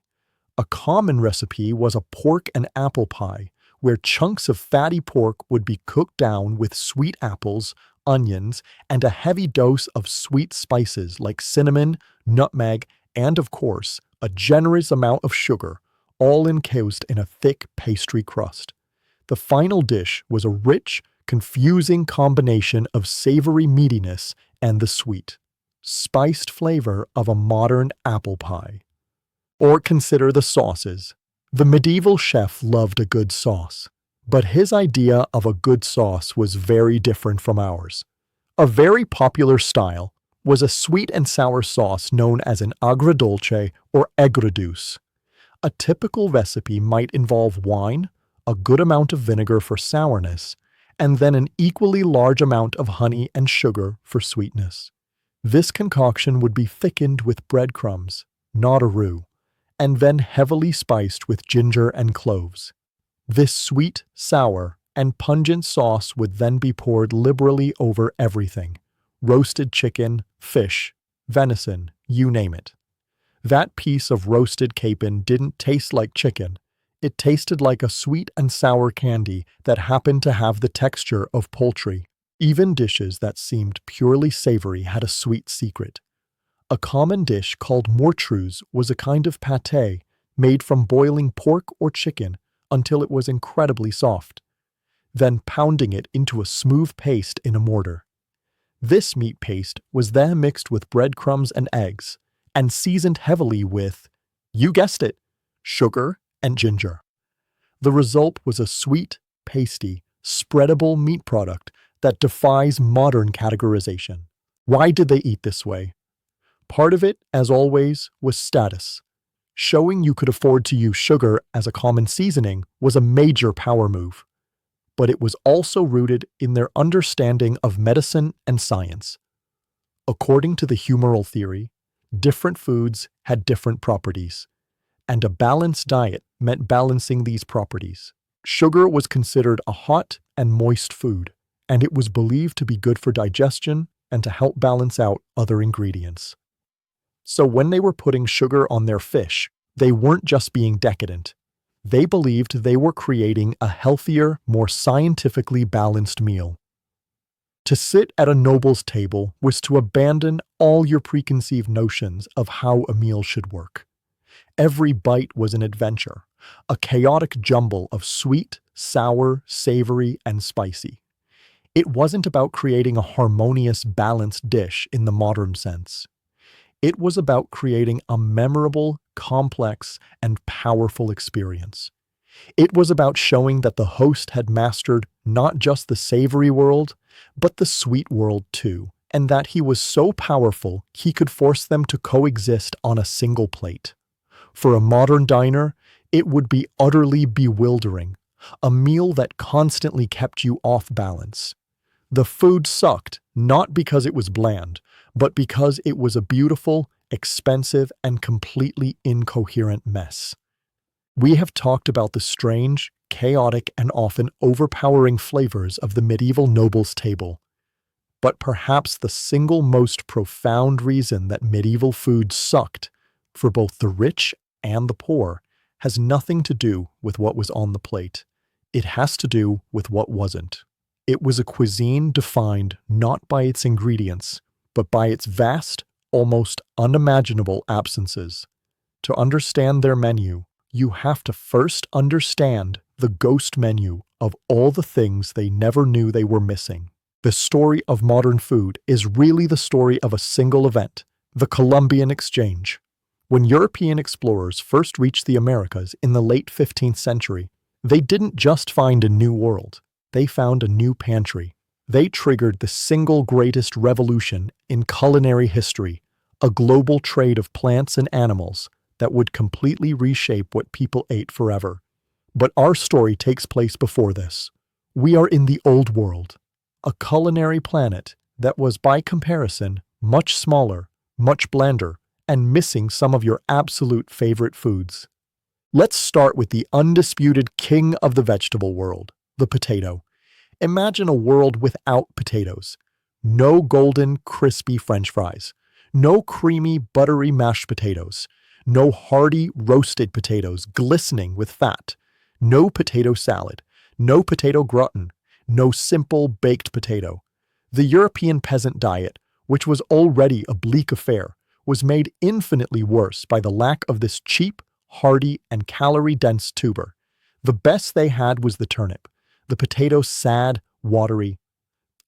A common recipe was a pork and apple pie, where chunks of fatty pork would be cooked down with sweet apples, onions, and a heavy dose of sweet spices like cinnamon, nutmeg, and of course, a generous amount of sugar, all encased in a thick pastry crust. The final dish was a rich, confusing combination of savory meatiness and the sweet, spiced flavor of a modern apple pie. Or consider the sauces. The medieval chef loved a good sauce, but his idea of a good sauce was very different from ours. A very popular style was a sweet and sour sauce known as an agrodolce or agrodouce. A typical recipe might involve wine, a good amount of vinegar for sourness, and then an equally large amount of honey and sugar for sweetness. This concoction would be thickened with breadcrumbs, not a roux, and then heavily spiced with ginger and cloves. This sweet, sour, and pungent sauce would then be poured liberally over everything: roasted chicken, fish, venison, you name it. That piece of roasted capon didn't taste like chicken. It tasted like a sweet and sour candy that happened to have the texture of poultry. Even dishes that seemed purely savory had a sweet secret. A common dish called mortreuse was a kind of pâté made from boiling pork or chicken until it was incredibly soft, then pounding it into a smooth paste in a mortar. This meat paste was then mixed with breadcrumbs and eggs, and seasoned heavily with, you guessed it, sugar and ginger. The result was a sweet, pasty, spreadable meat product that defies modern categorization. Why did they eat this way? Part of it, as always, was status. Showing you could afford to use sugar as a common seasoning was a major power move. But it was also rooted in their understanding of medicine and science. According to the humoral theory, different foods had different properties, and a balanced diet meant balancing these properties. Sugar was considered a hot and moist food, and it was believed to be good for digestion and to help balance out other ingredients. So when they were putting sugar on their fish, they weren't just being decadent. They believed they were creating a healthier, more scientifically balanced meal. To sit at a noble's table was to abandon all your preconceived notions of how a meal should work. Every bite was an adventure, a chaotic jumble of sweet, sour, savory, and spicy. It wasn't about creating a harmonious, balanced dish in the modern sense. It was about creating a memorable, complex, and powerful experience. It was about showing that the host had mastered not just the savory world, but the sweet world too, and that he was so powerful he could force them to coexist on a single plate. For a modern diner, it would be utterly bewildering, a meal that constantly kept you off balance. The food sucked, not because it was bland, but because it was a beautiful, expensive, and completely incoherent mess. We have talked about the strange, chaotic, and often overpowering flavors of the medieval noble's table. But perhaps the single most profound reason that medieval food sucked, for both the rich and the poor, has nothing to do with what was on the plate. It has to do with what wasn't. It was a cuisine defined not by its ingredients, but by its vast, almost unimaginable absences. To understand their menu, you have to first understand the ghost menu of all the things they never knew they were missing. The story of modern food is really the story of a single event, the Columbian Exchange. When European explorers first reached the Americas in the late 15th century, they didn't just find a new world, they found a new pantry. They triggered the single greatest revolution in culinary history, a global trade of plants and animals that would completely reshape what people ate forever. But our story takes place before this. We are in the Old World, a culinary planet that was, by comparison, much smaller, much blander, and missing some of your absolute favorite foods. Let's start with the undisputed king of the vegetable world, the potato. Imagine a world without potatoes. No golden, crispy French fries. No creamy, buttery mashed potatoes. No hearty, roasted potatoes glistening with fat. No potato salad. No potato gratin. No simple, baked potato. The European peasant diet, which was already a bleak affair, was made infinitely worse by the lack of this cheap, hearty, and calorie-dense tuber. The best they had was the turnip, the potato's sad, watery,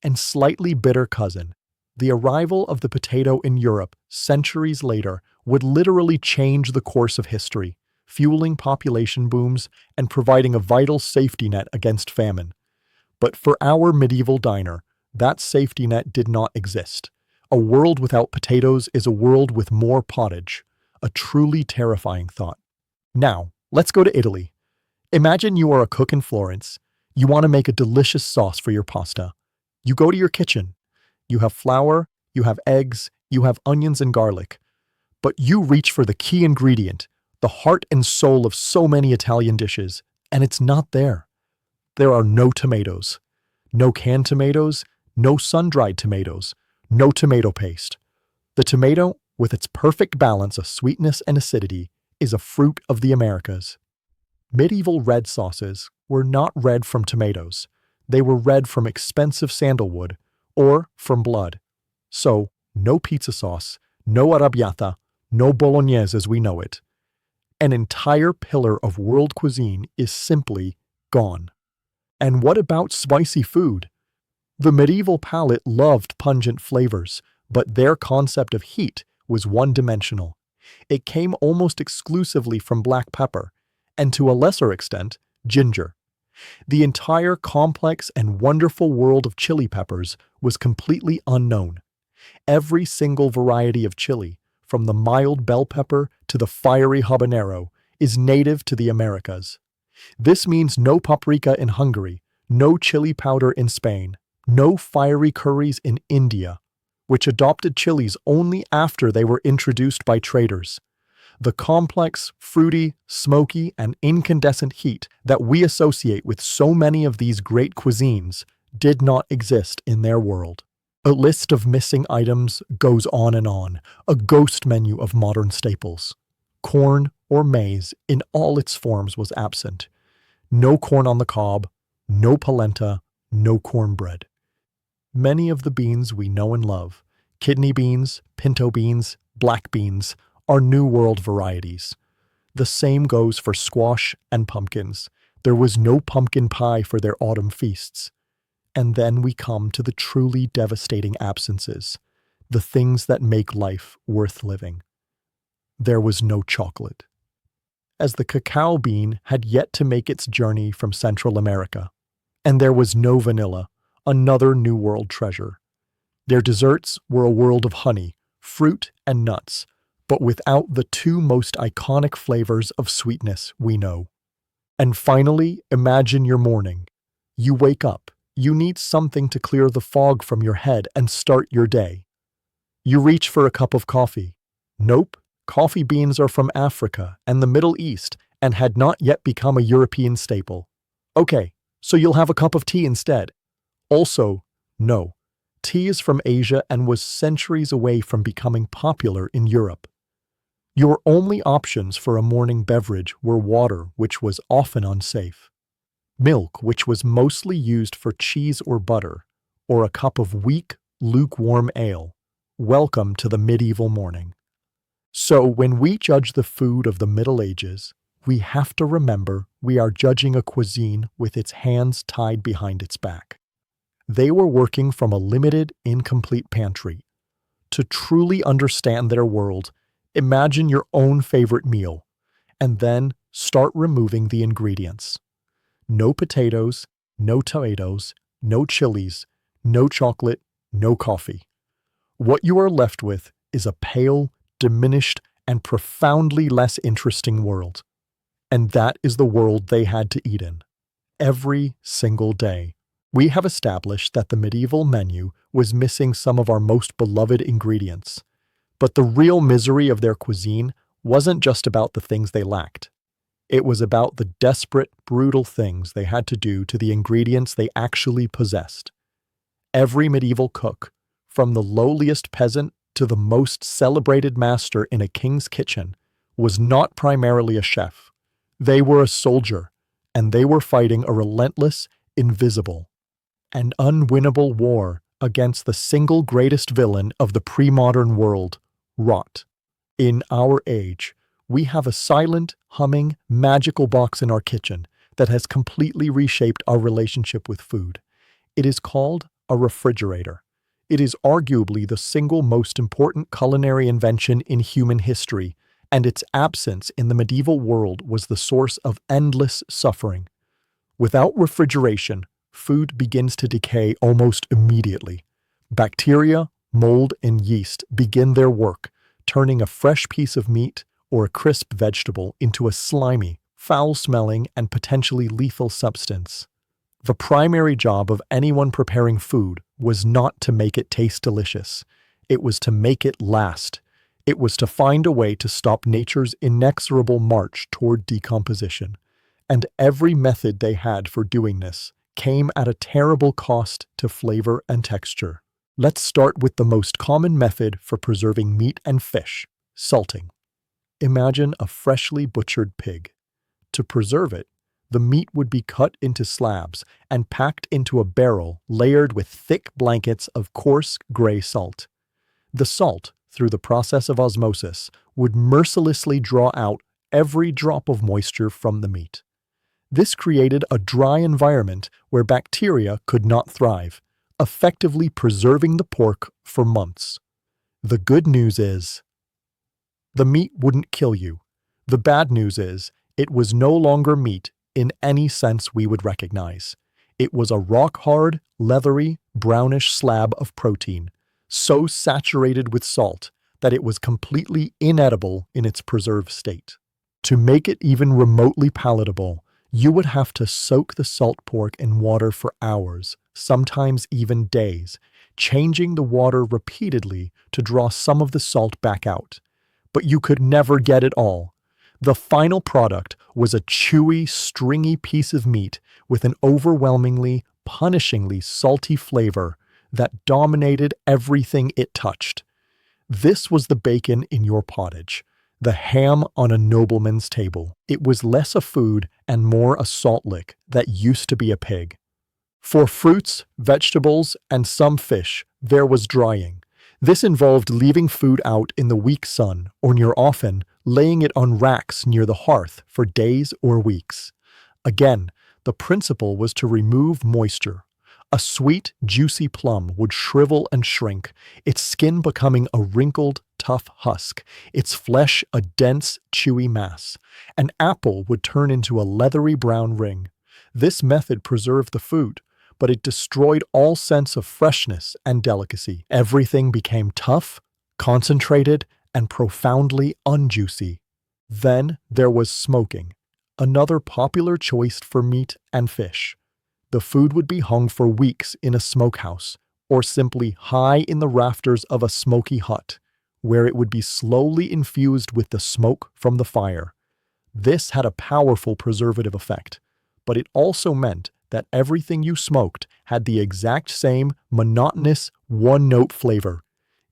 and slightly bitter cousin. The arrival of the potato in Europe centuries later would literally change the course of history, fueling population booms and providing a vital safety net against famine. But for our medieval diner, that safety net did not exist. A world without potatoes is a world with more pottage, a truly terrifying thought. Now, let's go to Italy. Imagine you are a cook in Florence. You want to make a delicious sauce for your pasta. You go to your kitchen. You have flour, you have eggs, you have onions and garlic. But you reach for the key ingredient, the heart and soul of so many Italian dishes, and it's not there. There are no tomatoes. No canned tomatoes, no sun-dried tomatoes, no tomato paste. The tomato, with its perfect balance of sweetness and acidity, is a fruit of the Americas. Medieval red sauces were not red from tomatoes. They were red from expensive sandalwood or from blood. So, no pizza sauce, no arrabbiata, no bolognese as we know it. An entire pillar of world cuisine is simply gone. And what about spicy food? The medieval palate loved pungent flavors, but their concept of heat was one-dimensional. It came almost exclusively from black pepper, and to a lesser extent, ginger. The entire complex and wonderful world of chili peppers was completely unknown. Every single variety of chili, from the mild bell pepper to the fiery habanero, is native to the Americas. This means no paprika in Hungary, no chili powder in Spain, no fiery curries in India, which adopted chilies only after they were introduced by traders. The complex, fruity, smoky, and incandescent heat that we associate with so many of these great cuisines did not exist in their world. A list of missing items goes on, a ghost menu of modern staples. Corn or maize in all its forms was absent. No corn on the cob, no polenta, no cornbread. Many of the beans we know and love, kidney beans, pinto beans, black beans, are New World varieties. The same goes for squash and pumpkins. There was no pumpkin pie for their autumn feasts. And then we come to the truly devastating absences, the things that make life worth living. There was no chocolate, as the cacao bean had yet to make its journey from Central America. And there was no vanilla, another New World treasure. Their desserts were a world of honey, fruit, and nuts, but without the two most iconic flavors of sweetness we know. And finally, imagine your morning. You wake up. You need something to clear the fog from your head and start your day. You reach for a cup of coffee. Nope, coffee beans are from Africa and the Middle East and had not yet become a European staple. Okay, so you'll have a cup of tea instead. Also, no, tea is from Asia and was centuries away from becoming popular in Europe. Your only options for a morning beverage were water, which was often unsafe, milk, which was mostly used for cheese or butter, or a cup of weak, lukewarm ale. Welcome to the medieval morning. So when we judge the food of the Middle Ages, we have to remember we are judging a cuisine with its hands tied behind its back. They were working from a limited, incomplete pantry. To truly understand their world, imagine your own favorite meal, and then start removing the ingredients. No potatoes, no tomatoes, no chilies, no chocolate, no coffee. What you are left with is a pale, diminished, and profoundly less interesting world. And that is the world they had to eat in. Every single day. We have established that the medieval menu was missing some of our most beloved ingredients. But the real misery of their cuisine wasn't just about the things they lacked. It was about the desperate, brutal things they had to do to the ingredients they actually possessed. Every medieval cook, from the lowliest peasant to the most celebrated master in a king's kitchen, was not primarily a chef. They were a soldier, and they were fighting a relentless, invisible, and unwinnable war against the single greatest villain of the pre-modern world, rot. In our age, we have a silent, humming, magical box in our kitchen that has completely reshaped our relationship with food. It is called a refrigerator. It is arguably the single most important culinary invention in human history, and its absence in the medieval world was the source of endless suffering. Without refrigeration, food begins to decay almost immediately. Bacteria, mold, and yeast begin their work, turning a fresh piece of meat or a crisp vegetable into a slimy, foul-smelling, and potentially lethal substance. The primary job of anyone preparing food was not to make it taste delicious. It was to make it last. It was to find a way to stop nature's inexorable march toward decomposition. And every method they had for doing this came at a terrible cost to flavor and texture. Let's start with the most common method for preserving meat and fish: salting. Imagine a freshly butchered pig. To preserve it, the meat would be cut into slabs and packed into a barrel layered with thick blankets of coarse gray salt. The salt, through the process of osmosis, would mercilessly draw out every drop of moisture from the meat. This created a dry environment where bacteria could not thrive. effectively preserving the pork for months. The good news is, the meat wouldn't kill you. The bad news is, it was no longer meat in any sense we would recognize. It was a rock-hard, leathery, brownish slab of protein, so saturated with salt that it was completely inedible in its preserved state. To make it even remotely palatable, you would have to soak the salt pork in water for hours, sometimes even days, changing the water repeatedly to draw some of the salt back out. But you could never get it all. The final product was a chewy, stringy piece of meat with an overwhelmingly, punishingly salty flavor that dominated everything it touched. This was the bacon in your pottage, the ham on a nobleman's table. It was less a food and more a salt lick that used to be a pig. For fruits, vegetables, and some fish, there was drying. This involved leaving food out in the weak sun, or near often, laying it on racks near the hearth for days or weeks. Again, the principle was to remove moisture. A sweet, juicy plum would shrivel and shrink, its skin becoming a wrinkled, tough husk, its flesh a dense, chewy mass. An apple would turn into a leathery brown ring. This method preserved the food, but it destroyed all sense of freshness and delicacy. Everything became tough, concentrated, and profoundly unjuicy. Then there was smoking, another popular choice for meat and fish. The food would be hung for weeks in a smokehouse, or simply high in the rafters of a smoky hut, where it would be slowly infused with the smoke from the fire. This had a powerful preservative effect, but it also meant that everything you smoked had the exact same monotonous, one-note flavor.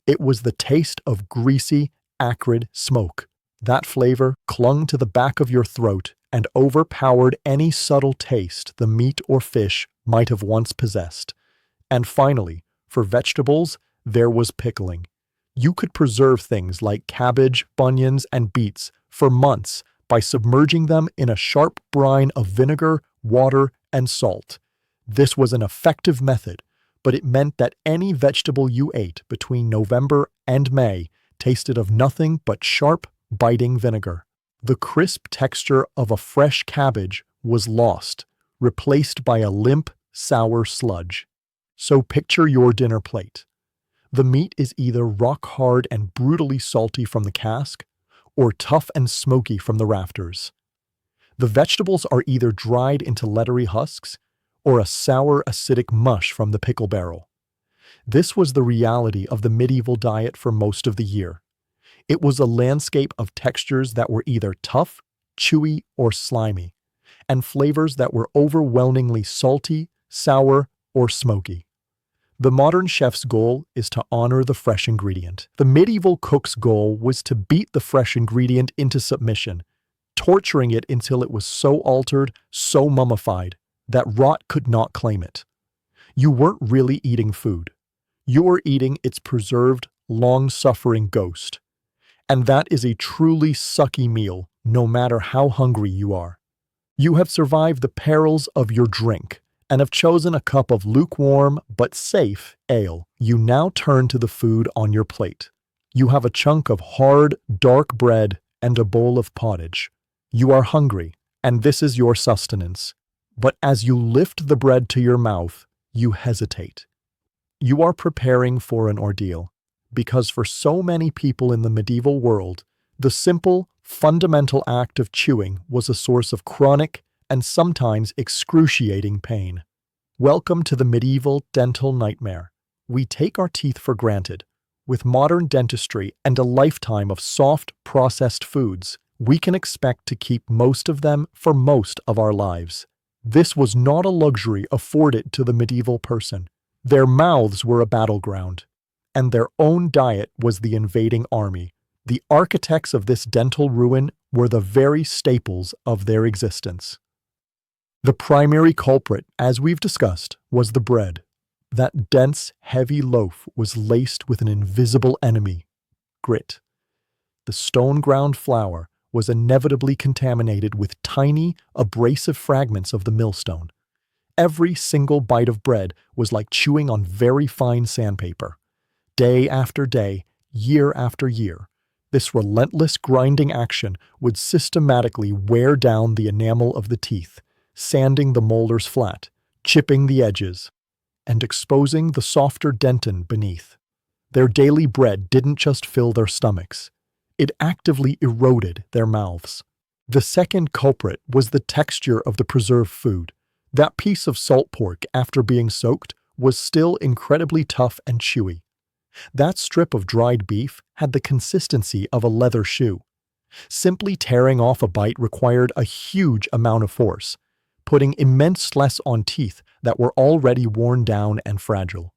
It was the taste of greasy, acrid smoke. That flavor clung to the back of your throat and overpowered any subtle taste the meat or fish might have once possessed. And finally, for vegetables, there was pickling. You could preserve things like cabbage, bunions, and beets for months by submerging them in a sharp brine of vinegar, water, and salt. This was an effective method, but it meant that any vegetable you ate between November and May tasted of nothing but sharp, biting vinegar. The crisp texture of a fresh cabbage was lost, replaced by a limp, sour sludge. So picture your dinner plate. The meat is either rock-hard and brutally salty from the cask, or tough and smoky from the rafters. The vegetables are either dried into leathery husks, or a sour, acidic mush from the pickle barrel. This was the reality of the medieval diet for most of the year. It was a landscape of textures that were either tough, chewy, or slimy, and flavors that were overwhelmingly salty, sour, or smoky. The modern chef's goal is to honor the fresh ingredient. The medieval cook's goal was to beat the fresh ingredient into submission, torturing it until it was so altered, so mummified, that rot could not claim it. You weren't really eating food. You were eating its preserved, long-suffering ghost. And that is a truly sucky meal, no matter how hungry you are. You have survived the perils of your drink, and have chosen a cup of lukewarm but safe ale. You now turn to the food on your plate. You have a chunk of hard, dark bread and a bowl of pottage. You are hungry, and this is your sustenance. But as you lift the bread to your mouth, you hesitate. You are preparing for an ordeal, because for so many people in the medieval world, the simple, fundamental act of chewing was a source of chronic and sometimes excruciating pain. Welcome to the medieval dental nightmare. We take our teeth for granted. With modern dentistry and a lifetime of soft, processed foods, we can expect to keep most of them for most of our lives. This was not a luxury afforded to the medieval person. Their mouths were a battleground, and their own diet was the invading army. The architects of this dental ruin were the very staples of their existence. The primary culprit, as we've discussed, was the bread. That dense, heavy loaf was laced with an invisible enemy, grit. The stone-ground flour was inevitably contaminated with tiny, abrasive fragments of the millstone. Every single bite of bread was like chewing on very fine sandpaper. Day after day, year after year, this relentless grinding action would systematically wear down the enamel of the teeth, sanding the molars flat, chipping the edges, and exposing the softer dentin beneath. Their daily bread didn't just fill their stomachs. It actively eroded their mouths. The second culprit was the texture of the preserved food. That piece of salt pork, after being soaked, was still incredibly tough and chewy. That strip of dried beef had the consistency of a leather shoe. Simply tearing off a bite required a huge amount of force, putting immense stress on teeth that were already worn down and fragile.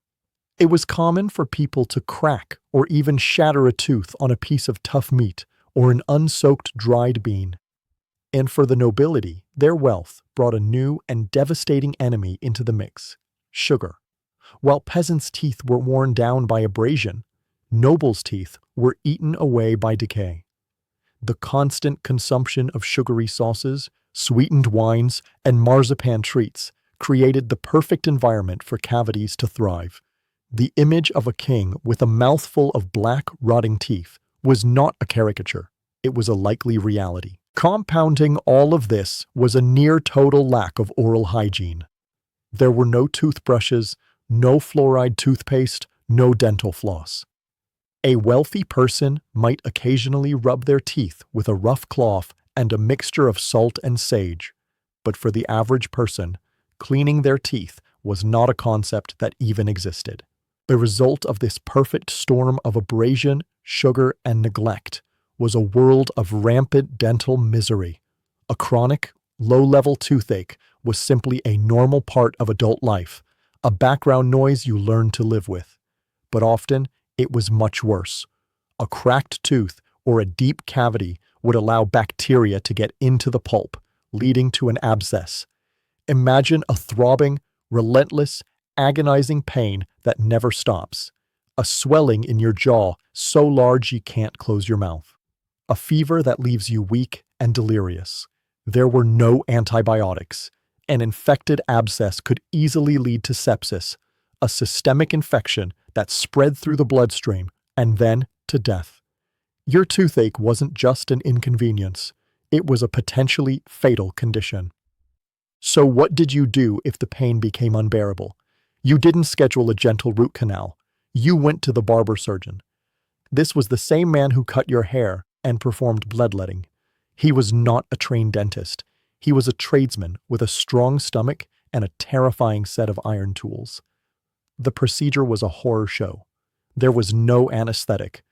It was common for people to crack or even shatter a tooth on a piece of tough meat or an unsoaked dried bean. And for the nobility, their wealth brought a new and devastating enemy into the mix: sugar. While peasants' teeth were worn down by abrasion, nobles' teeth were eaten away by decay. The constant consumption of sugary sauces, sweetened wines, and marzipan treats created the perfect environment for cavities to thrive. The image of a king with a mouthful of black, rotting teeth was not a caricature. It was a likely reality. Compounding all of this was a near-total lack of oral hygiene. There were no toothbrushes, no fluoride toothpaste, no dental floss. A wealthy person might occasionally rub their teeth with a rough cloth and a mixture of salt and sage, but for the average person, cleaning their teeth was not a concept that even existed. The result of this perfect storm of abrasion, sugar, and neglect was a world of rampant dental misery. A chronic, low-level toothache was simply a normal part of adult life, a background noise you learned to live with. But often, it was much worse. A cracked tooth or a deep cavity would allow bacteria to get into the pulp, leading to an abscess. Imagine a throbbing, relentless, agonizing pain that never stops. A swelling in your jaw so large you can't close your mouth. A fever that leaves you weak and delirious. There were no antibiotics. An infected abscess could easily lead to sepsis, a systemic infection that spread through the bloodstream, and then to death. Your toothache wasn't just an inconvenience. It was a potentially fatal condition. So what did you do if the pain became unbearable? You didn't schedule a gentle root canal. You went to the barber surgeon. This was the same man who cut your hair and performed bloodletting. He was not a trained dentist. He was a tradesman with a strong stomach and a terrifying set of iron tools. The procedure was a horror show. There was no anesthetic.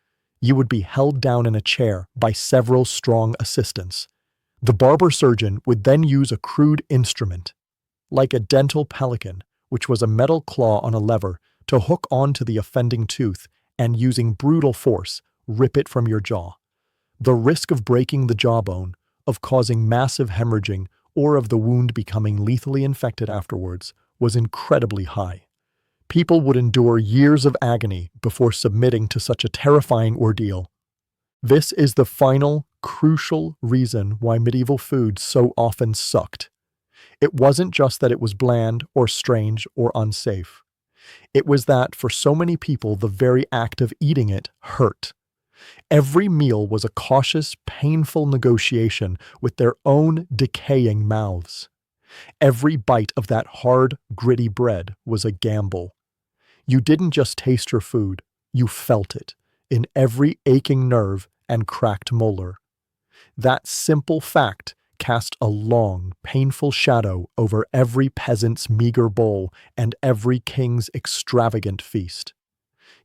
You would be held down in a chair by several strong assistants. The barber surgeon would then use a crude instrument, like a dental pelican, which was a metal claw on a lever, to hook onto the offending tooth and, using brutal force, rip it from your jaw. The risk of breaking the jawbone, of causing massive hemorrhaging, or of the wound becoming lethally infected afterwards was incredibly high. People would endure years of agony before submitting to such a terrifying ordeal. This is the final, crucial reason why medieval food so often sucked. It wasn't just that it was bland or strange or unsafe. It was that, for so many people, the very act of eating it hurt. Every meal was a cautious, painful negotiation with their own decaying mouths. Every bite of that hard, gritty bread was a gamble. You didn't just taste your food, you felt it, in every aching nerve and cracked molar. That simple fact cast a long, painful shadow over every peasant's meager bowl and every king's extravagant feast.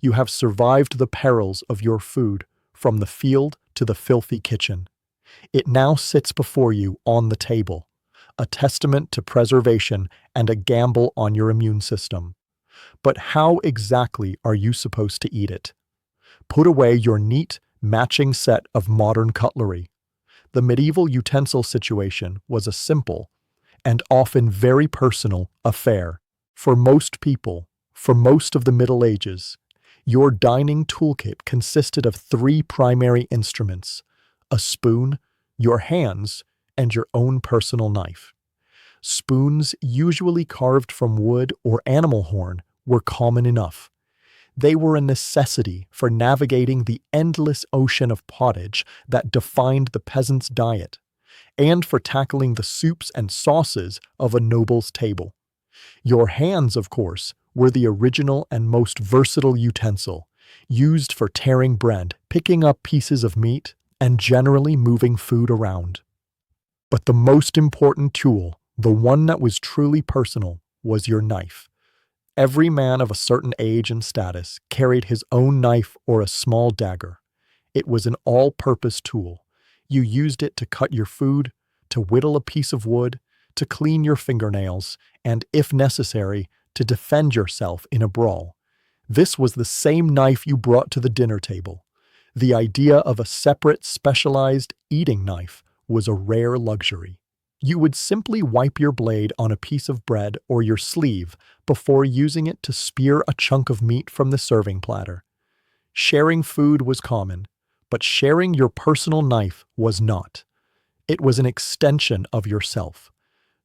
You have survived the perils of your food, from the field to the filthy kitchen. It now sits before you on the table, a testament to preservation and a gamble on your immune system. But how exactly are you supposed to eat it? Put away your neat, matching set of modern cutlery. The medieval utensil situation was a simple, and often very personal, affair. For most people, for most of the Middle Ages, your dining toolkit consisted of 3 primary instruments: a spoon, your hands, and your own personal knife. Spoons, usually carved from wood or animal horn, were common enough. They were a necessity for navigating the endless ocean of pottage that defined the peasant's diet, and for tackling the soups and sauces of a noble's table. Your hands, of course, were the original and most versatile utensil, used for tearing bread, picking up pieces of meat, and generally moving food around. But the most important tool, the one that was truly personal, was your knife. Every man of a certain age and status carried his own knife or a small dagger. It was an all-purpose tool. You used it to cut your food, to whittle a piece of wood, to clean your fingernails, and, if necessary, to defend yourself in a brawl. This was the same knife you brought to the dinner table. The idea of a separate, specialized eating knife was a rare luxury. You would simply wipe your blade on a piece of bread or your sleeve before using it to spear a chunk of meat from the serving platter. Sharing food was common, but sharing your personal knife was not. It was an extension of yourself.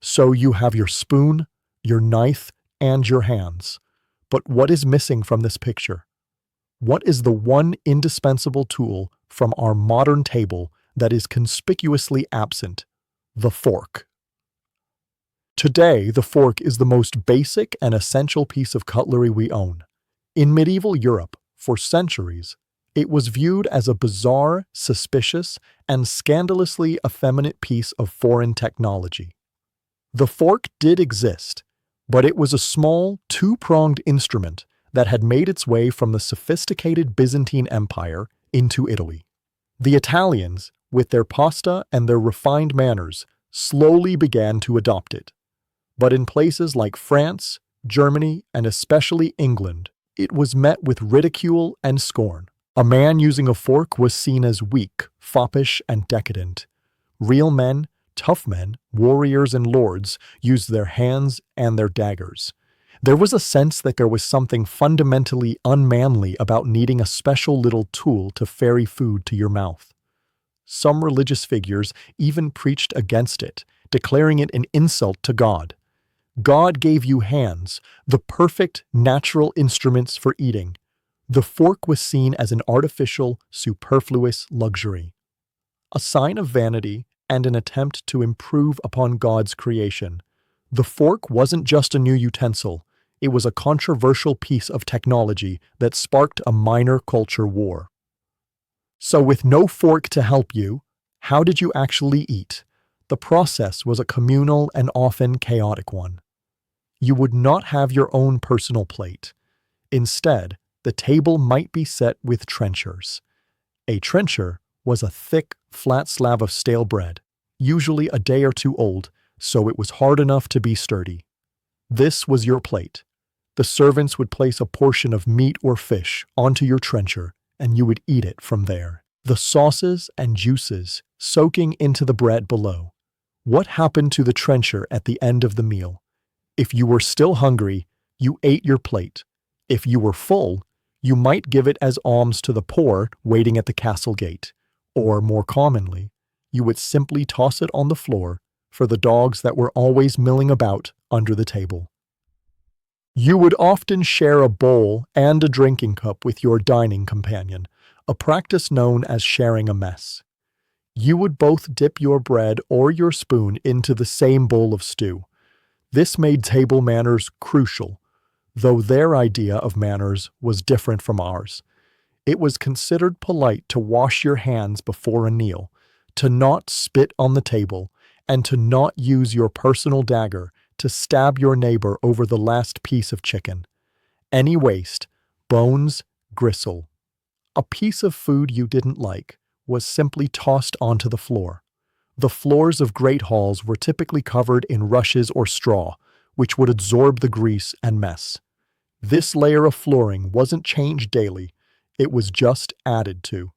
So you have your spoon, your knife, and your hands. But what is missing from this picture? What is the one indispensable tool from our modern table that is conspicuously absent? The fork. Today, the fork is the most basic and essential piece of cutlery we own. In medieval Europe, for centuries, it was viewed as a bizarre, suspicious, and scandalously effeminate piece of foreign technology. The fork did exist, but it was a small, two-pronged instrument that had made its way from the sophisticated Byzantine Empire into Italy. The Italians, with their pasta and their refined manners, slowly began to adopt it. But in places like France, Germany, and especially England, it was met with ridicule and scorn. A man using a fork was seen as weak, foppish, and decadent. Real men, tough men, warriors, and lords used their hands and their daggers. There was a sense that there was something fundamentally unmanly about needing a special little tool to ferry food to your mouth. Some religious figures even preached against it, declaring it an insult to God. God gave you hands, the perfect, natural instruments for eating. The fork was seen as an artificial, superfluous luxury. A sign of vanity and an attempt to improve upon God's creation. The fork wasn't just a new utensil, it was a controversial piece of technology that sparked a minor culture war. So with no fork to help you, how did you actually eat? The process was a communal and often chaotic one. You would not have your own personal plate. Instead, the table might be set with trenchers. A trencher was a thick, flat slab of stale bread, usually a day or two old, so it was hard enough to be sturdy. This was your plate. The servants would place a portion of meat or fish onto your trencher, and you would eat it from there. The sauces and juices soaking into the bread below. What happened to the trencher at the end of the meal? If you were still hungry, you ate your plate. If you were full, you might give it as alms to the poor waiting at the castle gate. Or, more commonly, you would simply toss it on the floor for the dogs that were always milling about under the table. You would often share a bowl and a drinking cup with your dining companion, a practice known as sharing a mess. You would both dip your bread or your spoon into the same bowl of stew. This made table manners crucial, though their idea of manners was different from ours. It was considered polite to wash your hands before a meal, to not spit on the table, and to not use your personal dagger to stab your neighbor over the last piece of chicken. Any waste, bones, gristle. A piece of food you didn't like was simply tossed onto the floor. The floors of great halls were typically covered in rushes or straw, which would absorb the grease and mess. This layer of flooring wasn't changed daily, it was just added to.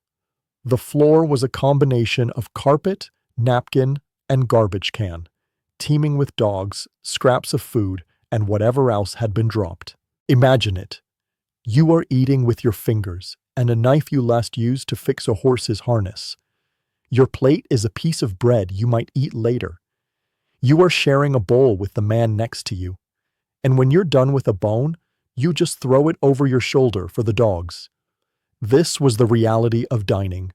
The floor was a combination of carpet, napkin, and garbage can, teeming with dogs, scraps of food, and whatever else had been dropped. Imagine it. You are eating with your fingers and a knife you last used to fix a horse's harness. Your plate is a piece of bread you might eat later. You are sharing a bowl with the man next to you. And when you're done with a bone, you just throw it over your shoulder for the dogs. This was the reality of dining.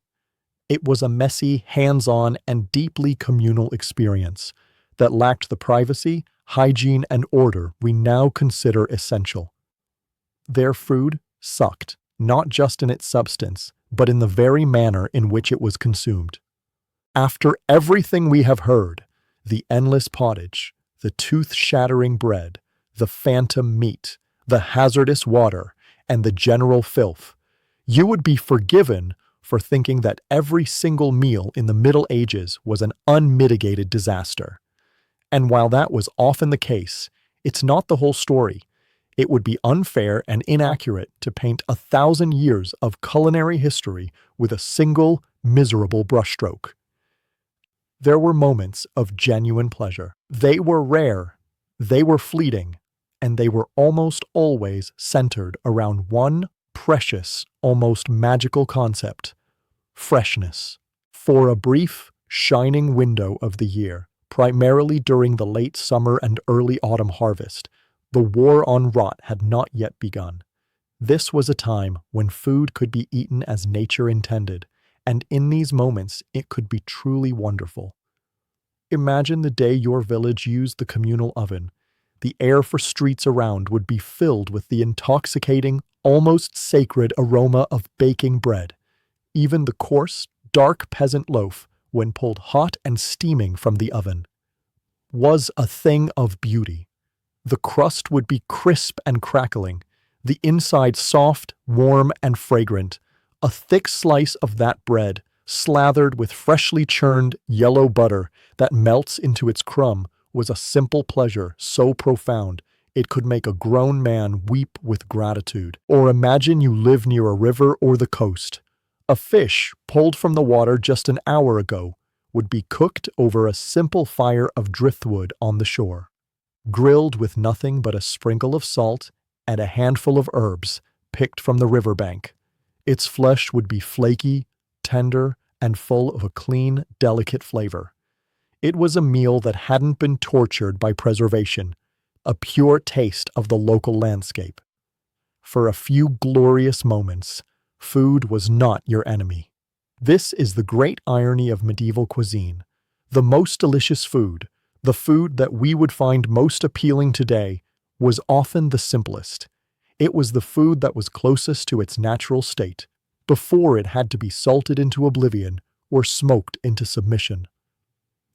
It was a messy, hands-on, and deeply communal experience that lacked the privacy, hygiene, and order we now consider essential. Their food sucked, not just in its substance, but in the very manner in which it was consumed. After everything we have heard, the endless pottage, the tooth-shattering bread, the phantom meat, the hazardous water, and the general filth, you would be forgiven for thinking that every single meal in the Middle Ages was an unmitigated disaster. And while that was often the case, it's not the whole story. It would be unfair and inaccurate to paint 1,000 years of culinary history with a single, miserable brushstroke. There were moments of genuine pleasure. They were rare, they were fleeting, and they were almost always centered around one precious, almost magical concept: freshness. For a brief, shining window of the year, primarily during the late summer and early autumn harvest, the war on rot had not yet begun. This was a time when food could be eaten as nature intended, and in these moments it could be truly wonderful. Imagine the day your village used the communal oven. The air for streets around would be filled with the intoxicating, almost sacred aroma of baking bread. Even the coarse, dark peasant loaf, when pulled hot and steaming from the oven, was a thing of beauty. The crust would be crisp and crackling, the inside soft, warm, and fragrant. A thick slice of that bread, slathered with freshly churned yellow butter that melts into its crumb, was a simple pleasure so profound it could make a grown man weep with gratitude. Or imagine you live near a river or the coast. A fish pulled from the water just an hour ago would be cooked over a simple fire of driftwood on the shore, grilled with nothing but a sprinkle of salt and a handful of herbs picked from the riverbank. Its flesh would be flaky, tender, and full of a clean, delicate flavor. It was a meal that hadn't been tortured by preservation, a pure taste of the local landscape. For a few glorious moments, food was not your enemy. This is the great irony of medieval cuisine. The most delicious food, the food that we would find most appealing today, was often the simplest. It was the food that was closest to its natural state, before it had to be salted into oblivion or smoked into submission.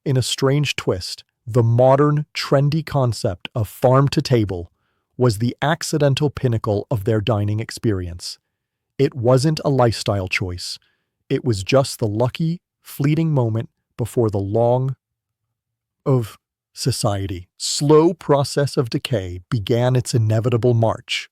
In a strange twist, the modern, trendy concept of farm-to-table was the accidental pinnacle of their dining experience. It wasn't a lifestyle choice. It was just the lucky, fleeting moment before the long of society. Slow process of decay began its inevitable march.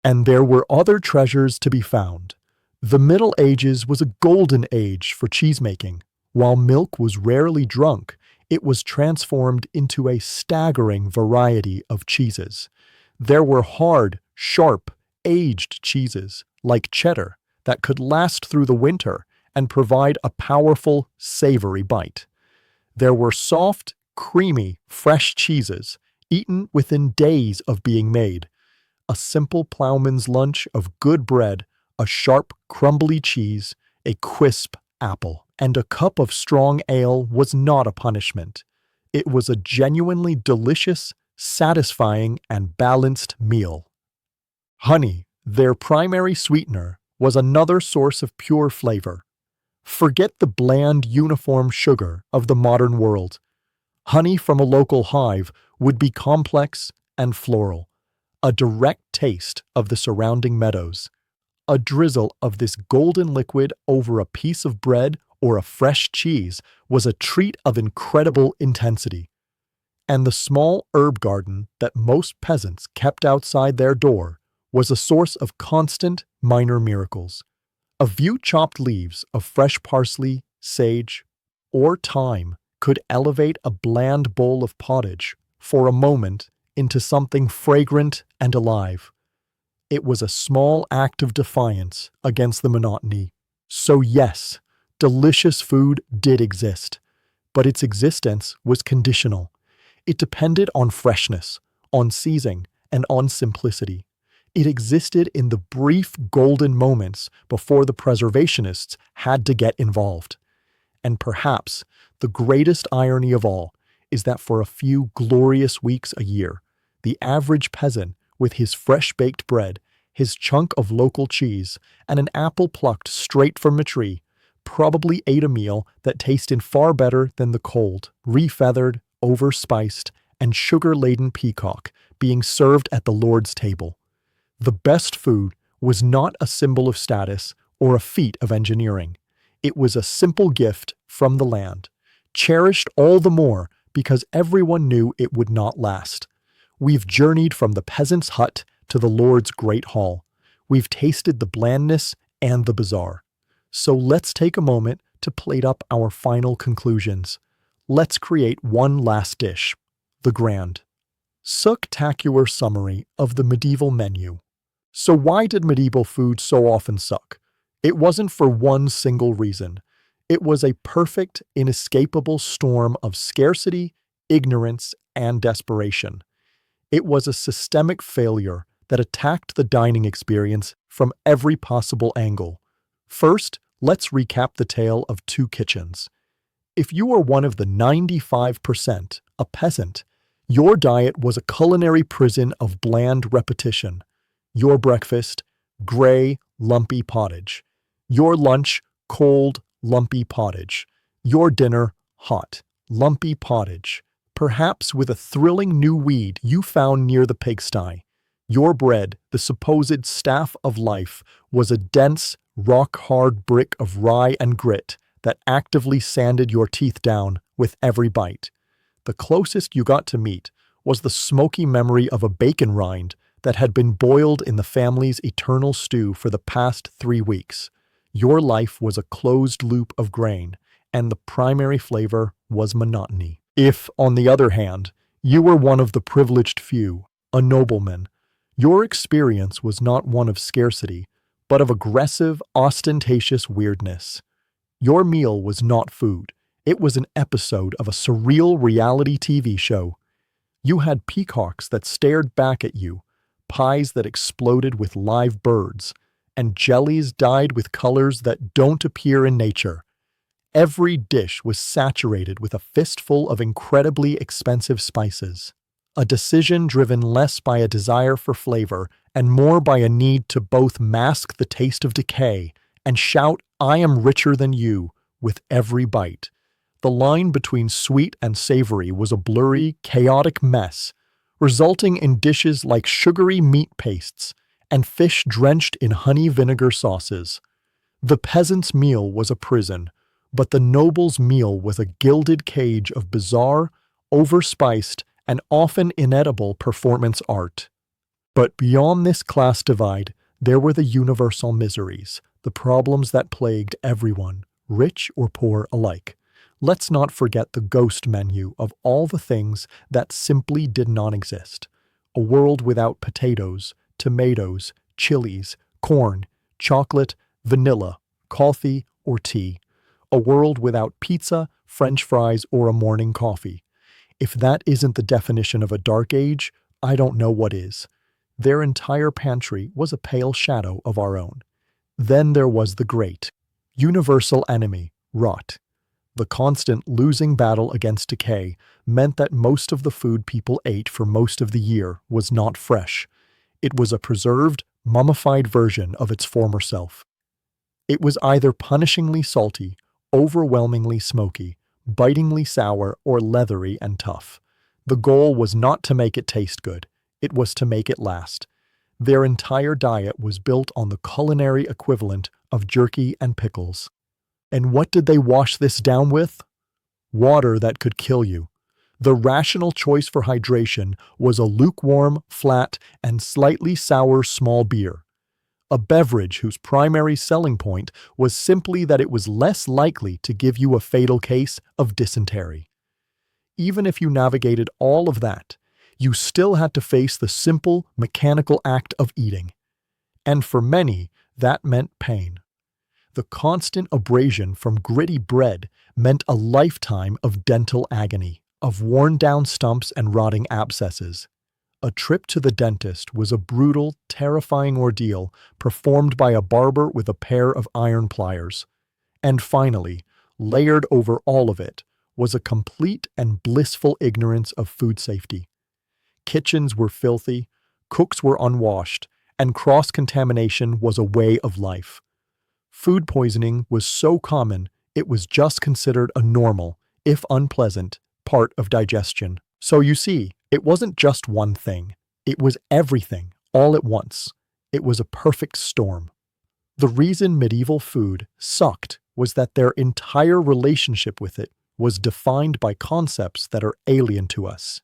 And there were other treasures to be found. The Middle Ages was a golden age for cheesemaking. While milk was rarely drunk, it was transformed into a staggering variety of cheeses. There were hard, sharp, aged cheeses, like cheddar, that could last through the winter and provide a powerful, savory bite. There were soft, creamy, fresh cheeses, eaten within days of being made. A simple plowman's lunch of good bread, a sharp, crumbly cheese, a crisp apple, and a cup of strong ale was not a punishment. It was a genuinely delicious, satisfying, and balanced meal. Honey, their primary sweetener, was another source of pure flavor. Forget the bland, uniform sugar of the modern world. Honey from a local hive would be complex and floral, a direct taste of the surrounding meadows. A drizzle of this golden liquid over a piece of bread or a fresh cheese was a treat of incredible intensity. And the small herb garden that most peasants kept outside their door was a source of constant minor miracles. A few chopped leaves of fresh parsley, sage, or thyme could elevate a bland bowl of pottage, for a moment, into something fragrant and alive. It was a small act of defiance against the monotony. So yes, delicious food did exist, but its existence was conditional. It depended on freshness, on seasoning, and on simplicity. It existed in the brief golden moments before the preservationists had to get involved. And perhaps the greatest irony of all is that for a few glorious weeks a year, the average peasant, with his fresh-baked bread, his chunk of local cheese, and an apple plucked straight from a tree, probably ate a meal that tasted far better than the cold, refeathered, overspiced, and sugar-laden peacock being served at the Lord's table. The best food was not a symbol of status or a feat of engineering. It was a simple gift from the land, cherished all the more because everyone knew it would not last. We've journeyed from the peasant's hut to the Lord's great hall. We've tasted the blandness and the bizarre. So let's take a moment to plate up our final conclusions. Let's create one last dish, the grand, sucktacular summary of the medieval menu. So why did medieval food so often suck? It wasn't for one single reason. It was a perfect, inescapable storm of scarcity, ignorance, and desperation. It was a systemic failure that attacked the dining experience from every possible angle. First, let's recap the tale of two kitchens. If you were one of the 95%, a peasant, your diet was a culinary prison of bland repetition. Your breakfast, gray, lumpy pottage. Your lunch, cold, lumpy pottage. Your dinner, hot, lumpy pottage, perhaps with a thrilling new weed you found near the pigsty. Your bread, the supposed staff of life, was a dense, rock-hard brick of rye and grit that actively sanded your teeth down with every bite. The closest you got to meat was the smoky memory of a bacon rind that had been boiled in the family's eternal stew for the past 3 weeks. Your life was a closed loop of grain, and the primary flavor was monotony. If, on the other hand, you were one of the privileged few, a nobleman, your experience was not one of scarcity, but of aggressive, ostentatious weirdness. Your meal was not food. It was an episode of a surreal reality TV show. You had peacocks that stared back at you, pies that exploded with live birds, and jellies dyed with colors that don't appear in nature. Every dish was saturated with a fistful of incredibly expensive spices. A decision driven less by a desire for flavor and more by a need to both mask the taste of decay and shout, "I am richer than you," with every bite. The line between sweet and savory was a blurry, chaotic mess, resulting in dishes like sugary meat pastes and fish drenched in honey vinegar sauces. The peasant's meal was a prison, but the noble's meal was a gilded cage of bizarre, overspiced, and often inedible performance art. But beyond this class divide, there were the universal miseries, the problems that plagued everyone, rich or poor alike. Let's not forget the ghost menu of all the things that simply did not exist. A world without potatoes, tomatoes, chilies, corn, chocolate, vanilla, coffee, or tea. A world without pizza, French fries, or a morning coffee. If that isn't the definition of a dark age, I don't know what is. Their entire pantry was a pale shadow of our own. Then there was the great, universal enemy, rot. The constant losing battle against decay meant that most of the food people ate for most of the year was not fresh. It was a preserved, mummified version of its former self. It was either punishingly salty, overwhelmingly smoky, bitingly sour, or leathery and tough. The goal was not to make it taste good. It was to make it last. Their entire diet was built on the culinary equivalent of jerky and pickles. And what did they wash this down with? Water that could kill you. The rational choice for hydration was a lukewarm, flat, and slightly sour small beer. A beverage whose primary selling point was simply that it was less likely to give you a fatal case of dysentery. Even if you navigated all of that, you still had to face the simple, mechanical act of eating. And for many, that meant pain. The constant abrasion from gritty bread meant a lifetime of dental agony. of worn-down stumps and rotting abscesses. A trip to the dentist was a brutal, terrifying ordeal performed by a barber with a pair of iron pliers. And finally, layered over all of it, was a complete and blissful ignorance of food safety. Kitchens were filthy, cooks were unwashed, and cross-contamination was a way of life. Food poisoning was so common, it was just considered a normal, if unpleasant, part of digestion. So you see, it wasn't just one thing. It was everything, all at once. It was a perfect storm. The reason medieval food sucked was that their entire relationship with it was defined by concepts that are alien to us.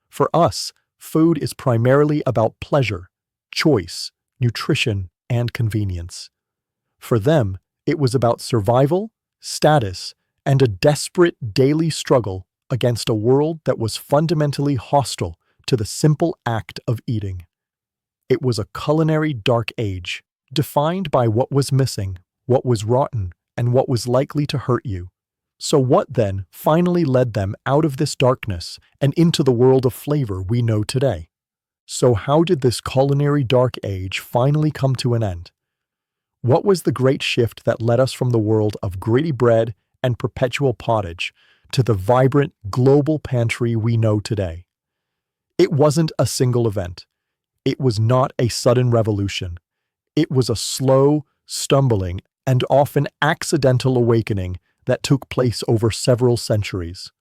For us, food is primarily about pleasure, choice, nutrition, and convenience. For them, it was about survival, status, and a desperate daily struggle against a world that was fundamentally hostile to the simple act of eating. It was a culinary dark age, defined by what was missing, what was rotten, and what was likely to hurt you. So what then finally led them out of this darkness and into the world of flavor we know today? So how did this culinary dark age finally come to an end? What was the great shift that led us from the world of gritty bread and perpetual pottage to the vibrant global pantry we know today? It wasn't a single event. It was not a sudden revolution. It was a slow, stumbling, and often accidental awakening that took place over several centuries.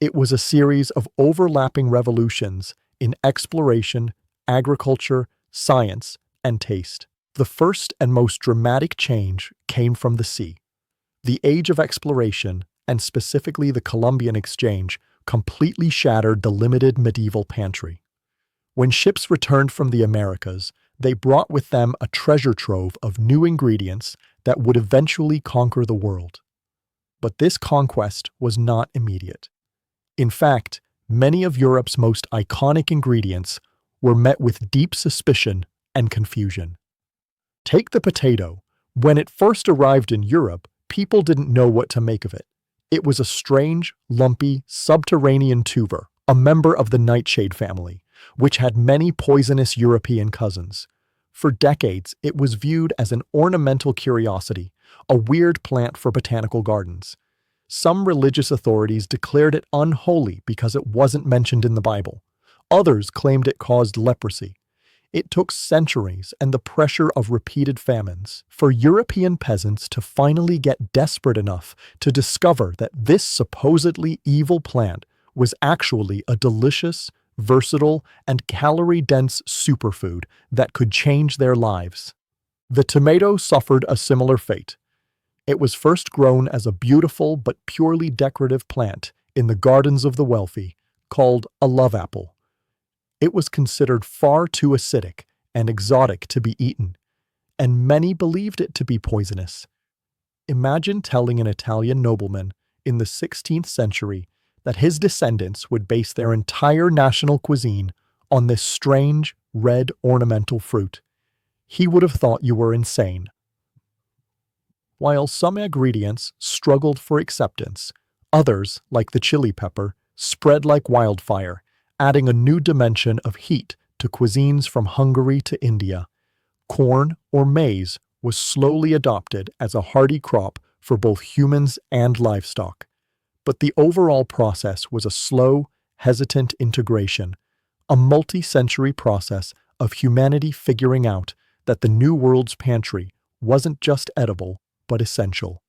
It was a series of overlapping revolutions in exploration, agriculture, science, and taste. The first and most dramatic change came from the sea. The age of exploration, and specifically the Columbian Exchange, completely shattered the limited medieval pantry. When ships returned from the Americas, they brought with them a treasure trove of new ingredients that would eventually conquer the world. But this conquest was not immediate. In fact, many of Europe's most iconic ingredients were met with deep suspicion and confusion. Take the potato. When it first arrived in Europe, people didn't know what to make of it. It was a strange, lumpy, subterranean tuber, a member of the nightshade family, which had many poisonous European cousins. For decades, it was viewed as an ornamental curiosity, a weird plant for botanical gardens. Some religious authorities declared it unholy because it wasn't mentioned in the Bible. Others claimed it caused leprosy. It took centuries and the pressure of repeated famines for European peasants to finally get desperate enough to discover that this supposedly evil plant was actually a delicious, versatile, and calorie-dense superfood that could change their lives. The tomato suffered a similar fate. It was first grown as a beautiful but purely decorative plant in the gardens of the wealthy, called a love apple. It was considered far too acidic and exotic to be eaten, and many believed it to be poisonous. Imagine telling an Italian nobleman in the 16th century that his descendants would base their entire national cuisine on this strange, red ornamental fruit. He would have thought you were insane. While some ingredients struggled for acceptance, others, like the chili pepper, spread like wildfire, adding a new dimension of heat to cuisines from Hungary to India. Corn, or maize, was slowly adopted as a hardy crop for both humans and livestock. But the overall process was a slow, hesitant integration, a multi-century process of humanity figuring out that the New World's pantry wasn't just edible, but essential.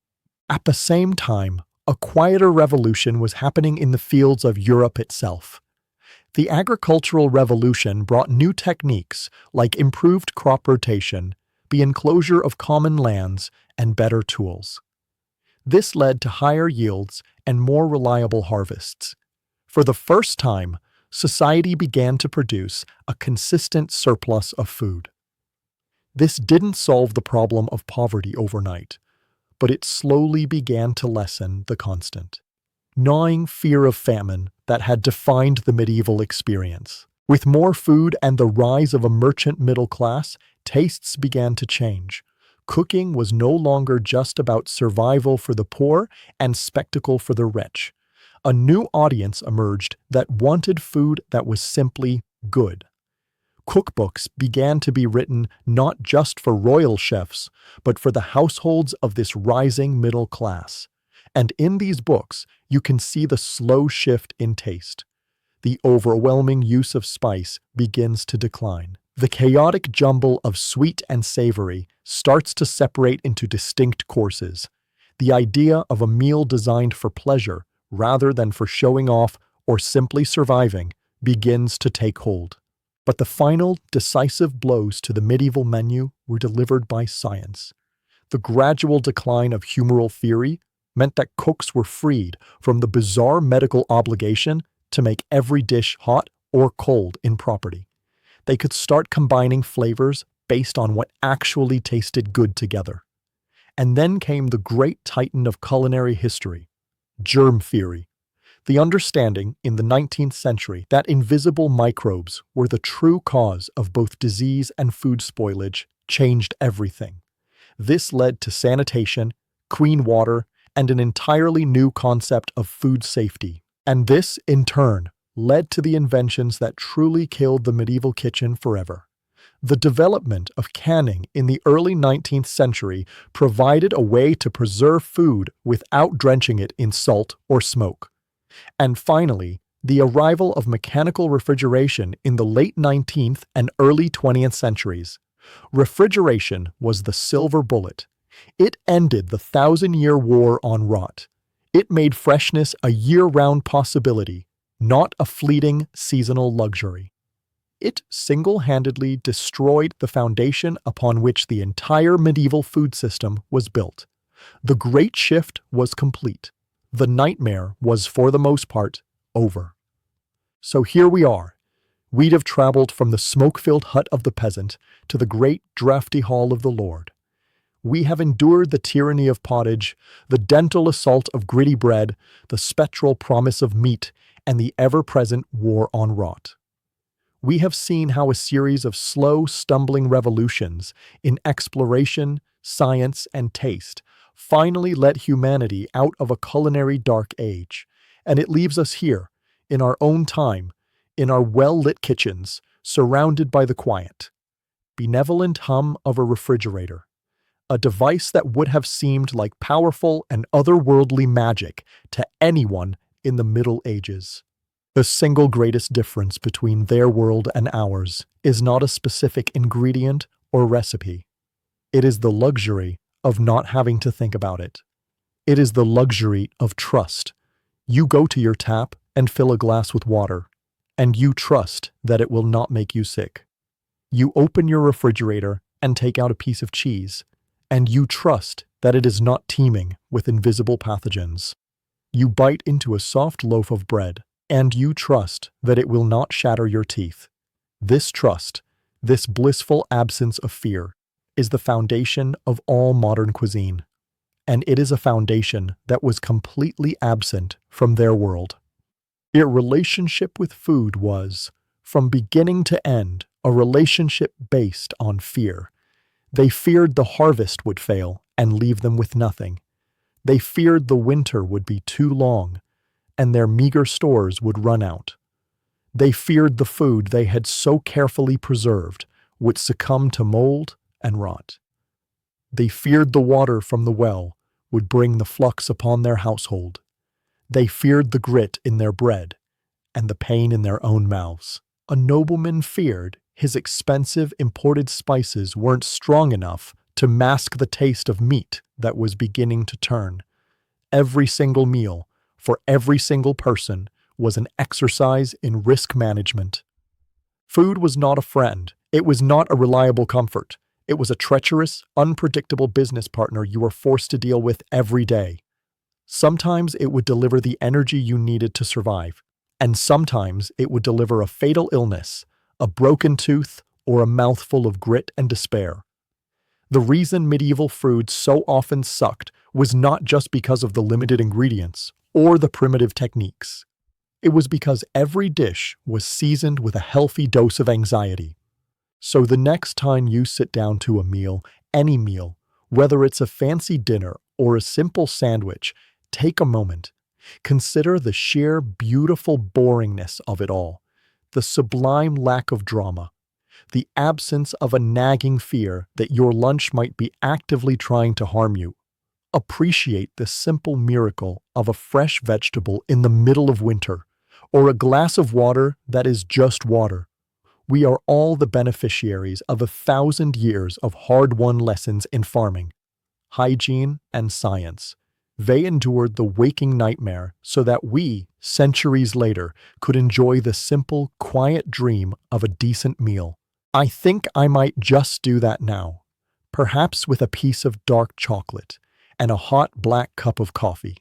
At the same time, a quieter revolution was happening in the fields of Europe itself. The agricultural revolution brought new techniques like improved crop rotation, the enclosure of common lands, and better tools. This led to higher yields and more reliable harvests. For the first time, society began to produce a consistent surplus of food. This didn't solve the problem of poverty overnight, but it slowly began to lessen the constant, gnawing fear of famine that had defined the medieval experience. With more food and the rise of a merchant middle class, tastes began to change. Cooking was no longer just about survival for the poor and spectacle for the rich. a new audience emerged that wanted food that was simply good. Cookbooks began to be written not just for royal chefs, but for the households of this rising middle class. And in these books, you can see the slow shift in taste. The overwhelming use of spice begins to decline. The chaotic jumble of sweet and savory starts to separate into distinct courses. The idea of a meal designed for pleasure, rather than for showing off or simply surviving, begins to take hold. But the final, decisive blows to the medieval menu were delivered by science. The gradual decline of humoral theory meant that cooks were freed from the bizarre medical obligation to make every dish hot or cold in property. They could start combining flavors based on what actually tasted good together. And then came the great titan of culinary history, germ theory. The understanding in the 19th century that invisible microbes were the true cause of both disease and food spoilage changed everything. This led to sanitation, clean water, and an entirely new concept of food safety. And this, in turn, led to the inventions that truly killed the medieval kitchen forever. The development of canning in the early 19th century provided a way to preserve food without drenching it in salt or smoke. And finally, the arrival of mechanical refrigeration in the late 19th and early 20th centuries. Refrigeration was the silver bullet. It ended the thousand-year war on rot. It made freshness a year-round possibility, not a fleeting seasonal luxury. It single-handedly destroyed the foundation upon which the entire medieval food system was built. The great shift was complete. The nightmare was, for the most part, over. So here we are. We'd have traveled from the smoke-filled hut of the peasant to the great draughty hall of the Lord. We have endured the tyranny of pottage, the dental assault of gritty bread, the spectral promise of meat, and the ever-present war on rot. We have seen how a series of slow, stumbling revolutions in exploration, science, and taste finally led humanity out of a culinary dark age, and it leaves us here, in our own time, in our well-lit kitchens, surrounded by the quiet, benevolent hum of a refrigerator, a device that would have seemed like powerful and otherworldly magic to anyone in the Middle Ages. The single greatest difference between their world and ours is not a specific ingredient or recipe. It is the luxury of not having to think about it. It is the luxury of trust. You go to your tap and fill a glass with water, and you trust that it will not make you sick. You open your refrigerator and take out a piece of cheese, and you trust that it is not teeming with invisible pathogens. You bite into a soft loaf of bread, and you trust that it will not shatter your teeth. This trust, this blissful absence of fear, is the foundation of all modern cuisine, and it is a foundation that was completely absent from their world. Their relationship with food was, from beginning to end, a relationship based on fear. They feared the harvest would fail and leave them with nothing. They feared the winter would be too long, and their meager stores would run out. They feared the food they had so carefully preserved would succumb to mold and rot. They feared the water from the well would bring the flux upon their household. They feared the grit in their bread and the pain in their own mouths. A nobleman feared his expensive imported spices weren't strong enough to mask the taste of meat that was beginning to turn. Every single meal, for every single person, was an exercise in risk management. Food was not a friend. It was not a reliable comfort. It was a treacherous, unpredictable business partner you were forced to deal with every day. Sometimes it would deliver the energy you needed to survive, and sometimes it would deliver a fatal illness, a broken tooth, or a mouthful of grit and despair. The reason medieval food so often sucked was not just because of the limited ingredients or the primitive techniques. It was because every dish was seasoned with a healthy dose of anxiety. So the next time you sit down to a meal, any meal, whether it's a fancy dinner or a simple sandwich, take a moment. Consider the sheer beautiful boringness of it all, the sublime lack of drama, the absence of a nagging fear that your lunch might be actively trying to harm you. Appreciate the simple miracle of a fresh vegetable in the middle of winter, or a glass of water that is just water. We are all the beneficiaries of 1,000 years of hard-won lessons in farming, hygiene, and science. They endured the waking nightmare so that we, centuries later, could enjoy the simple, quiet dream of a decent meal. I think I might just do that now, perhaps with a piece of dark chocolate and a hot black cup of coffee.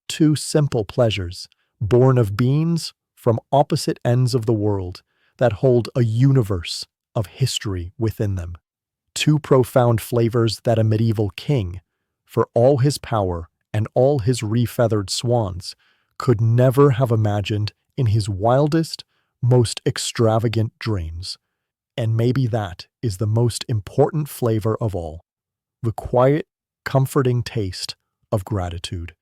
Two simple pleasures, born of beings from opposite ends of the world, that hold a universe of history within them. Two profound flavors that a medieval king, for all his power and all his refeathered swans, could never have imagined in his wildest, most extravagant dreams. And maybe that is the most important flavor of all, the quiet, comforting taste of gratitude.